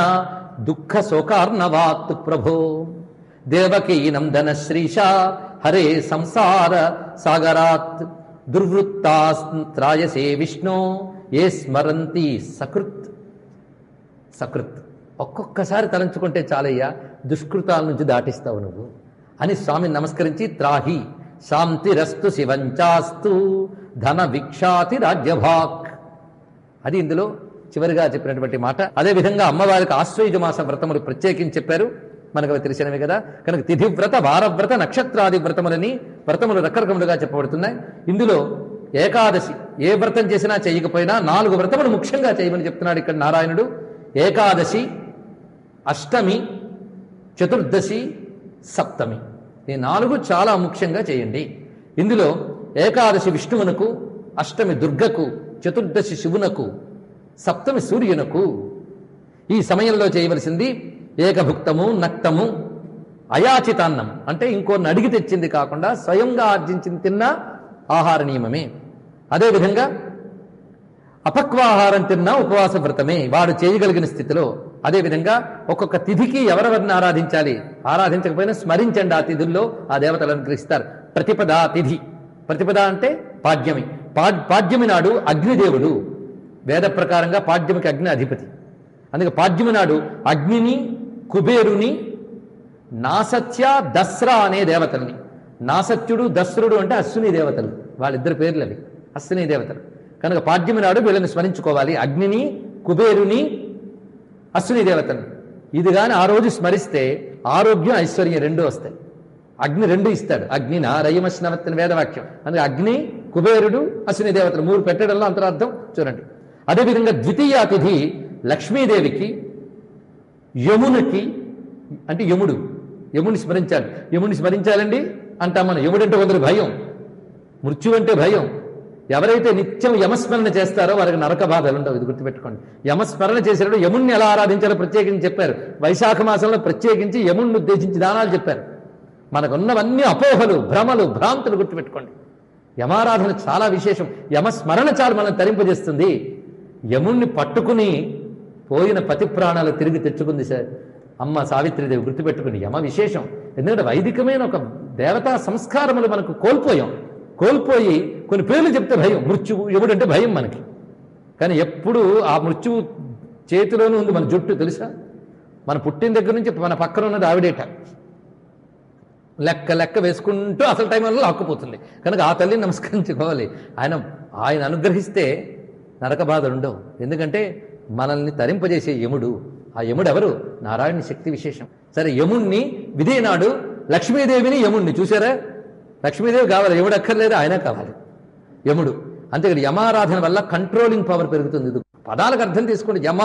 [SPEAKER 2] దుఃఖ శోకార్ణవాత్ ప్రభో దేవకీ నందన శ్రీశ హరే సంసార సాగరాత్ దుర్వృత్తాస్త్రాయసే విష్ణు ఏ స్మరంతి సకృత్. సకృత్ ఒక్కొక్కసారి తలంచుకుంటే చాలయ్యా, దుష్కృతాల నుంచి దాటిస్తావు నువ్వు అని స్వామిని నమస్కరించి త్రాహి శాంతిరస్తు శివంచాస్తు ధన విక్షాతి రాజ్యభాక్. అది ఇందులో చివరిగా చెప్పినటువంటి మాట. అదేవిధంగా అమ్మవారికి ఆశ్వయుజ మాస వ్రతములు ప్రత్యేకించి చెప్పారు, మనకు అవి తెలిసినవి కదా. కనుక తిథివ్రత, వారవ్రత, నక్షత్రాది వ్రతములని వ్రతములు రకరకములుగా చెప్పబడుతున్నాయి. ఇందులో ఏకాదశి ఏ వ్రతం చేసినా చేయకపోయినా 4 వ్రతములు ముఖ్యంగా చేయమని చెప్తున్నాడు ఇక్కడ నారాయణుడు. ఏకాదశి, అష్టమి, చతుర్దశి, సప్తమి ఈ 4 చాలా ముఖ్యంగా చేయండి. ఇందులో ఏకాదశి విష్ణువునకు, అష్టమి దుర్గకు, చతుర్దశి శివునకు, సప్తమి సూర్యునకు. ఈ సమయంలో చేయవలసింది ఏకభుక్తము, నక్తము, అయాచితాన్నం అంటే ఇంకోరిని అడిగి తెచ్చింది కాకుండా స్వయంగా ఆర్జించింది తిన్న ఆహార నియమమే. అదేవిధంగా అపక్వాహారం తిన్నా ఉపవాస వ్రతమే వాడు చేయగలిగిన స్థితిలో. అదేవిధంగా ఒక్కొక్క తిథికి ఎవరెవరిని ఆరాధించాలి, ఆరాధించకపోయినా స్మరించండి. ఆ తిథుల్లో ఆ దేవతలను గ్రహిస్తారు. ప్రతిపదా తిథి, ప్రతిపద అంటే పాడ్యమి. పాడ్యమి నాడు అగ్నిదేవుడు, వేద ప్రకారంగా పాడ్యమికి అగ్ని అధిపతి. అందుకే పాడ్యమి నాడు అగ్నిని, కుబేరుని, నాసత్య, దస్రా అనే దేవతల్ని, నాసత్యుడు, దస్రుడు అంటే అశ్విని దేవతలు, వాళ్ళిద్దరి పేర్లు అవి అశ్విని దేవతలు. కనుక పాడ్యమి నాడు వీళ్ళని స్మరించుకోవాలి, అగ్నిని, కుబేరుని, అశ్విని దేవతలు. ఇది కానీ ఆ రోజు స్మరిస్తే ఆరోగ్యం, ఐశ్వర్యం 2 వస్తాయి. అగ్ని 2 ఇస్తాడు. అగ్ని నారయమశ్నవత్తిన వేదవాక్యం. అందుకే అగ్ని, కుబేరుడు, అశ్విని దేవతలు 3 పెట్టడంలో అంతరార్థం చూడండి. అదేవిధంగా ద్వితీయ తిథి లక్ష్మీదేవికి, యమునికి అంటే యముని స్మరించాలి. యముని స్మరించాలండి అంటాం మనం. యముడంటే కొందరు భయం, మృత్యు అంటే భయం. ఎవరైతే నిత్యం యమస్మరణ చేస్తారో వారికి నరక బాధలు ఉండవు. ఇది గుర్తుపెట్టుకోండి. యమస్మరణ చేసినప్పుడు యముణ్ణి ఎలా ఆరాధించాలో ప్రత్యేకించి చెప్పారు. వైశాఖ మాసంలో ప్రత్యేకించి యముణ్ణి ఉద్దేశించి దానాలు చెప్పారు. మనకున్నవన్నీ అపోహలు, భ్రమలు, భ్రాంతులు గుర్తుపెట్టుకోండి. యమారాధన చాలా విశేషం. యమస్మరణ చాలు మనం తరింపజేస్తుంది. యముణ్ణి పట్టుకుని పోయిన పతి ప్రాణాలు తిరిగి తెచ్చుకుంది సార్ అమ్మ సావిత్రిదేవి. గుర్తుపెట్టుకుని యమ విశేషం. ఎందుకంటే వైదికమైన ఒక దేవతా సంస్కారములు మనకు కోల్పోయి కొన్ని పేర్లు చెప్తే భయం. మృత్యువు, యముడంటే భయం మనకి. కానీ ఎప్పుడు ఆ మృత్యువు చేతిలోనే ఉంది మన జుట్టు తెలుసా. మన పుట్టిన దగ్గర నుంచి మన పక్కన ఉన్నది ఆవిడేట. లెక్క వేసుకుంటూ అసలు టైంలో లాక్కుపోతుంది. కనుక ఆ తల్లిని నమస్కరించుకోవాలి. ఆయన అనుగ్రహిస్తే నరక బాధలు ఉండవు. ఎందుకంటే మనల్ని తరింపజేసే యముడు. ఆ యముడు ఎవరు? నారాయణ శక్తి విశేషం. సరే, యముణ్ణి విధినాడు లక్ష్మీదేవిని, యముణ్ణి చూసారా. లక్ష్మీదేవి కావాలి, యముడు అక్కర్లేదు, ఆయన కావాలి యముడు. అంతే ఇక్కడ యమారాధన వల్ల కంట్రోలింగ్ పవర్ పెరుగుతుంది. ఇది పదాలకు అర్థం తీసుకోండి. యమ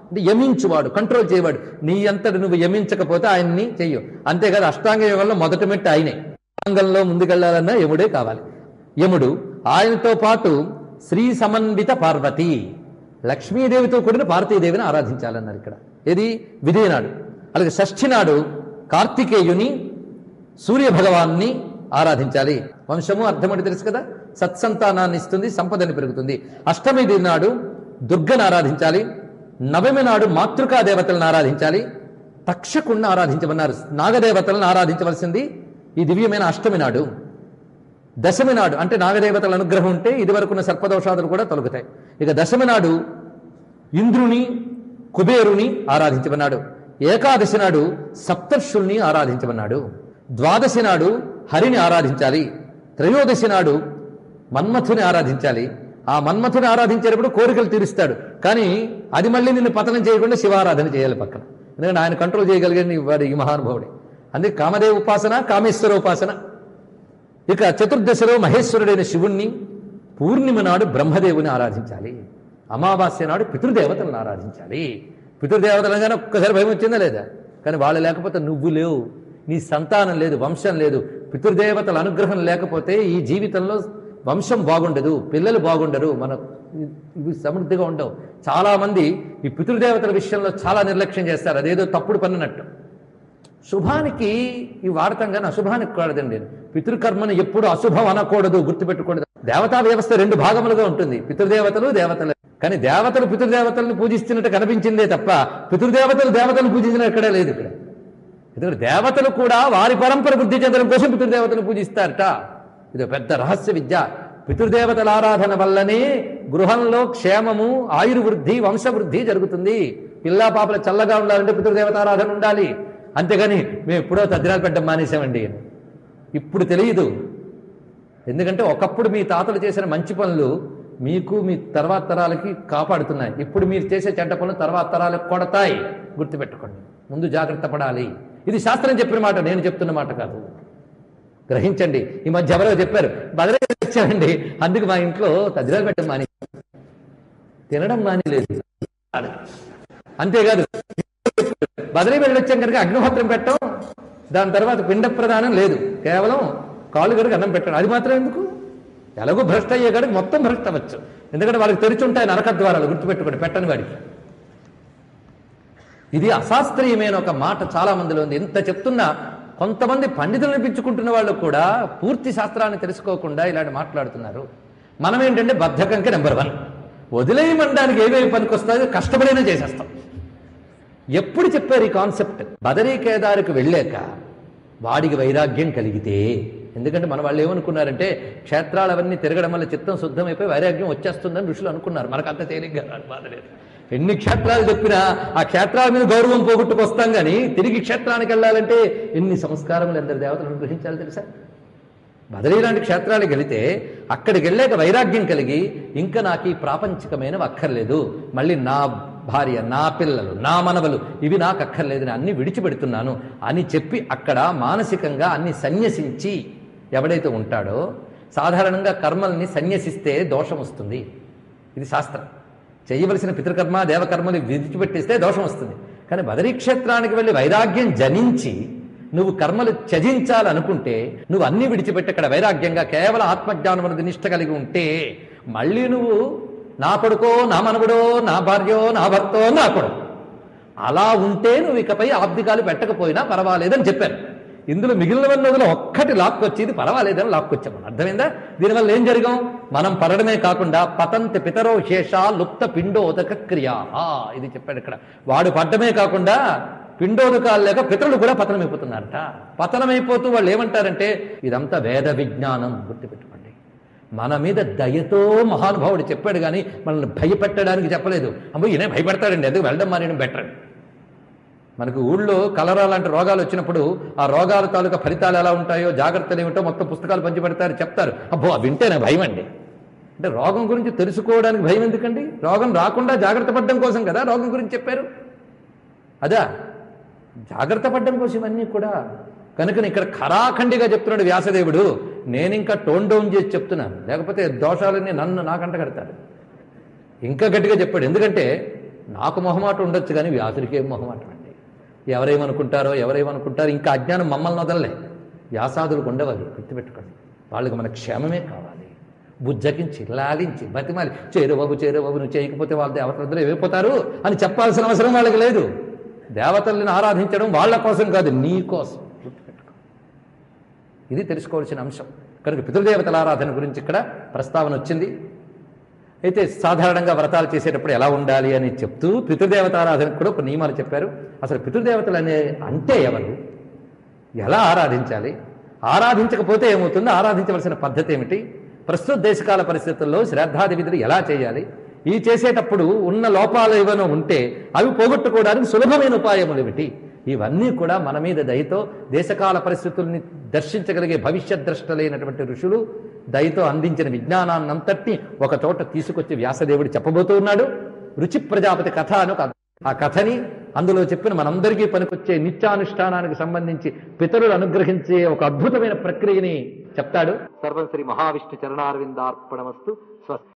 [SPEAKER 2] అంటే యమించువాడు, కంట్రోల్ చేయవాడు. నీ అంతటి నువ్వు యమించకపోతే ఆయన్ని చెయ్యు. అంతేకాదు అష్టాంగ యోగంలో మొదటి మెట్టు ఆయనే. అష్టాంగంలో ముందుకెళ్లాలన్నా యముడే కావాలి. యముడు, ఆయనతో పాటు శ్రీ సమన్విత పార్వతి, లక్ష్మీదేవితో కూడిన పార్వతీదేవిని ఆరాధించాలన్నారు ఇక్కడ. ఇది విధినాడు. అలాగే షష్ఠి నాడు కార్తికేయుని సూర్యభగవాన్ని ఆరాధించాలి. వంశము అర్థమని తెలుసు కదా, సత్సంతానాన్ని ఇస్తుంది, సంపదని పెరుగుతుంది. అష్టమి నాడు దుర్గను ఆరాధించాలి. నవమి నాడు మాతృకా దేవతలను ఆరాధించాలి. తక్షకుణ్ణి ఆరాధించమన్నారు. నాగదేవతలను ఆరాధించవలసింది ఈ దివ్యమైన అష్టమి నాడు. దశమి నాడు అంటే నాగదేవతల అనుగ్రహం ఉంటే ఇదివరకున్న సర్పదోషాదులు కూడా తొలగుతాయి. ఇక దశమి నాడు ఇంద్రుని కుబేరుని ఆరాధించమన్నాడు. ఏకాదశి నాడు సప్తర్షుల్ని ఆరాధించమన్నాడు. ద్వాదశి నాడు హరిని ఆరాధించాలి. త్రయోదశి నాడు మన్మథుని ఆరాధించాలి. ఆ మన్మథుని ఆరాధించేటప్పుడు కోరికలు తీరుస్తాడు, కానీ అది మళ్ళీ నిన్ను పతనం చేయకుండా శివారాధన చేయాలి పక్కన. ఎందుకంటే ఆయన కంట్రోల్ చేయగలిగే వాడు ఈ మహానుభావుడే. అందుకే కామదేవ ఉపాసన, కామేశ్వర ఉపాసన. ఇక చతుర్దశలో మహేశ్వరుడైన శివుణ్ణి, పూర్ణిమ నాడు బ్రహ్మదేవుని ఆరాధించాలి. అమావాస్య నాడు పితృదేవతలను ఆరాధించాలి. పితృదేవతలుగానే ఒక్కసారి భయం వచ్చిందా లేదా? కానీ వాళ్ళు లేకపోతే నువ్వు లేవు, నీ సంతానం లేదు, వంశం లేదు. పితృదేవతల అనుగ్రహం లేకపోతే ఈ జీవితంలో వంశం బాగుండదు, పిల్లలు బాగుండరు, మన ఇవి సమృద్ధిగా ఉండవు. చాలామంది ఈ పితృదేవతల విషయంలో చాలా నిర్లక్ష్యం చేస్తారు, అదేదో తప్పుడు పన్నట్టు. శుభానికి ఈ వాడతాం కానీ అశుభానికి కూడదండి. పితృకర్మను ఎప్పుడు అశుభం అనకూడదు, గుర్తుపెట్టుకూడదు. దేవతా వ్యవస్థ రెండు భాగములుగా ఉంటుంది, పితృదేవతలు, దేవతలు. కానీ దేవతలు పితృదేవతలను పూజిస్తున్నట్టు కనిపించిందే తప్ప పితృదేవతలు దేవతలను పూజించినట్టు ఎక్కడే లేదు ఇక్కడ. ఎందుకంటే దేవతలు కూడా వారి పరంపర వృద్ధి చెందడం కోసం పితృదేవతను పూజిస్తారట. ఇది పెద్ద రహస్య విద్య. పితృదేవతల ఆరాధన వల్లనే గృహంలో క్షేమము, ఆయుర్వృద్ధి, వంశవృద్ధి జరుగుతుంది. పిల్లా పాపలు చల్లగా ఉండాలంటే పితృదేవత ఆరాధన ఉండాలి. అంతేగాని మేము ఎప్పుడో తద్దినాలు పెట్టడం మానేసామండి ఇప్పుడు తెలియదు. ఎందుకంటే ఒకప్పుడు మీ తాతలు చేసిన మంచి పనులు మీకు మీ తర్వాత తరాలకి కాపాడుతున్నాయి. ఇప్పుడు మీరు చేసే చెడ్డ పనులు తర్వాత తరాలకు కొడతాయి, గుర్తుపెట్టుకోండి. ముందు జాగ్రత్త పడాలి. ఇది శాస్త్రం చెప్పిన మాట, నేను చెప్తున్న మాట కాదు, గ్రహించండి. ఈ మధ్య ఎవరో చెప్పారు బదిలీ వచ్చారండి, అందుకు మా ఇంట్లో తద్దినాలు పెట్టడం మాని, తినడం మానేలేదు. అంతేకాదు బదిలీ వెళ్ళొచ్చాం కనుక అగ్నిహోత్రం పెట్టడం, దాని తర్వాత పిండ ప్రదానం లేదు, కేవలం కాళ్ళు గడికి అన్నం పెట్టడం. అది మాత్రం ఎందుకు? ఎలాగో భ్రష్ట అయ్యే కాడికి మొత్తం భ్రష్ట అవ్వచ్చు. ఎందుకంటే వాళ్ళకి తెరిచి ఉంటాయి నరక ద్వారాలు, గుర్తుపెట్టుకోండి, పెట్టని వాడికి. ఇది అశాస్త్రీయమైన ఒక మాట చాలా మందిలో ఉంది. ఎంత చెప్తున్నా కొంతమంది పండితులను పిచ్చుకుంటున్న వాళ్ళు కూడా పూర్తి శాస్త్రాన్ని తెలుసుకోకుండా ఇలాంటి మాట్లాడుతున్నారు. మనం ఏంటంటే బద్ధకంకి నెంబర్ 1. వదిలేయమనడానికి ఏవేవి పనికొస్తాయో కష్టపడినా చేసేస్తాం. ఎప్పుడు చెప్పారు ఈ కాన్సెప్ట్? బదరీ కేదారికి వెళ్ళాక వాడికి వైరాగ్యం కలిగితే. ఎందుకంటే మన వాళ్ళు ఏమనుకున్నారంటే క్షేత్రాలు అవన్నీ తిరగడం వల్ల చిత్తం శుద్ధమైపోయి వైరాగ్యం వచ్చేస్తుందని ఋషులు అనుకున్నారు. మనకు అంత తేలిగ్గా బాధలేదు. ఎన్ని క్షేత్రాలు చెప్పినా ఆ క్షేత్రాల మీద గౌరవం పోగొట్టుకొస్తాం, కానీ తిరిగి క్షేత్రానికి వెళ్ళాలంటే ఎన్ని సంస్కారములు ఎందరు దేవతలను గ్రహించాలి తెలుసా? బదరీ లాంటి క్షేత్రాలకు వెళితే అక్కడికి వెళ్ళాక వైరాగ్యం కలిగి ఇంకా నాకు ఈ ప్రాపంచికమైనవి అక్కర్లేదు, మళ్ళీ నా భార్య, నా పిల్లలు, నా మనవలు ఇవి నాకు అక్కర్లేదు, నేను అన్ని విడిచిపెడుతున్నాను అని చెప్పి అక్కడ మానసికంగా అన్ని సన్యసించి ఎవడైతే ఉంటాడో, సాధారణంగా కర్మల్ని సన్యసిస్తే దోషం వస్తుంది. ఇది శాస్త్రం. చేయవలసిన పితృకర్మ, దేవకర్మలు విడిచిపెట్టేస్తే దోషం వస్తుంది. కానీ బదరీ క్షేత్రానికి వెళ్ళి వైరాగ్యం జనించి నువ్వు కర్మలు త్యజించాలనుకుంటే నువ్వు అన్ని విడిచిపెట్టి అక్కడ వైరాగ్యంగా కేవలం ఆత్మజ్ఞానం అనేది నిష్ట కలిగి ఉంటే మళ్ళీ నువ్వు నా కొడుకో, నా మనవడో, నా భార్యో, నా భర్తో, నా కొడుకు అలా ఉంటే నువ్వు ఇకపై ఆబ్దికాలు పెట్టకపోయినా పర్వాలేదని చెప్పారు. ఇందులో మిగిలినవన్నీ వదిలి ఒక్కటి లాక్కొచ్చి ఇది పర్వాలేదని లాక్కొచ్చాము. అర్థమైందా? దీనివల్ల ఏం జరిగాం? మనం పడడమే కాకుండా పతంతి పితరో శేష లుప్త పిండోదక క్రియా, ఇది చెప్పాడు ఇక్కడ. వాడు పడ్డమే కాకుండా పిండోదకాలు లేక పితరులు కూడా పతనమైపోతున్నారట. పతనమైపోతూ వాళ్ళు ఏమంటారంటే ఇదంతా వేద విజ్ఞానం, గుర్తుపెట్టుకోండి. మన మీద దయతో మహానుభావుడు చెప్పాడు, కానీ మనల్ని భయపెట్టడానికి చెప్పలేదు. అమ్మో ఈయన భయపెడతాడండి, ఎందుకు వెళ్ళడం మానేయడం బెటర్. మనకు ఊళ్ళో కలరా లాంటి రోగాలు వచ్చినప్పుడు ఆ రోగాల తాలూకా ఫలితాలు ఎలా ఉంటాయో, జాగ్రత్తలు ఏమిటో మొత్తం పుస్తకాలు పంచిపెడతారు, చెప్తారు. అబ్బో వింటేనే భయం అండి. అంటే రోగం గురించి తెలుసుకోవడానికి భయం ఎందుకండి? రోగం రాకుండా జాగ్రత్త పడడం కోసం కదా రోగం గురించి చెప్పారు. అదా జాగ్రత్త పడడం కోసం ఇవన్నీ కూడా. కనుక ఇక్కడ ఖరాఖండిగా చెప్తున్నాడు వ్యాసదేవుడు. నేను ఇంకా టోన్ డౌన్ చేసి చెప్తున్నాను, లేకపోతే దోషాలన్నీ నాకంట కడతాడు. ఇంకా గట్టిగా చెప్పాడు. ఎందుకంటే నాకు మొహమాట ఉండొచ్చు, కానీ వ్యాసుడికి ఏం మొహమాటం అండి. ఎవరేమనుకుంటారో ఇంకా అజ్ఞానం మమ్మల్ని వదలలే. వ్యాసాదులకు ఉండవాలి, గుర్తుపెట్టుకోండి. వాళ్ళకి మన క్షేమమే కావాలి. బుజ్జకించి లాలించి బతిమాలి చేరు బాబు నువ్వు చేయకపోతే వాళ్ళ దేవతలందరూ ఏమైపోతారు అని చెప్పాల్సిన అవసరం వాళ్ళకి లేదు. దేవతల్ని ఆరాధించడం వాళ్ళ కోసం కాదు, నీ కోసం. ఇది తెలుసుకోవాల్సిన అంశం. కనుక పితృదేవతల ఆరాధన గురించి ఇక్కడ ప్రస్తావన వచ్చింది. అయితే సాధారణంగా వ్రతాలు చేసేటప్పుడు ఎలా ఉండాలి అని చెప్తూ పితృదేవత ఆరాధనకు కూడా ఒక నియమాలు చెప్పారు. అసలు పితృదేవతలు అంటే ఎవరు, ఎలా ఆరాధించాలి, ఆరాధించకపోతే ఏమవుతుంది, ఆరాధించవలసిన పద్ధతి ఏమిటి, ప్రస్తుత దేశకాల పరిస్థితుల్లో శ్రాద్ధాది విధులు ఎలా చేయాలి, ఈ చేసేటప్పుడు ఉన్న లోపాలు ఏమైనా ఉంటే అవి పోగొట్టుకోవడానికి సులభమైన ఉపాయములు ఏమిటి, ఇవన్నీ కూడా మన మీద దయతో దేశకాల పరిస్థితుల్ని దర్శించగలిగే భవిష్యత్ ద్రష్టలైనటువంటి ఋషులు దయతో అందించిన విజ్ఞానాన్నంతటినీ ఒక చోట తీసుకొచ్చి వ్యాసదేవుడు చెప్పబోతూ ఉన్నాడు. రుచి ప్రజాపతి కథ అని ఆ కథని అందులో చెప్పిన మనందరికీ పనికొచ్చే నిత్యానుష్ఠానానికి సంబంధించి పితరులు అనుగ్రహించే ఒక అద్భుతమైన ప్రక్రియని చెప్తాడు.
[SPEAKER 1] సర్వం శ్రీ మహావిష్ణు చరణారవిందార్పణమస్తు. స్వస్తి.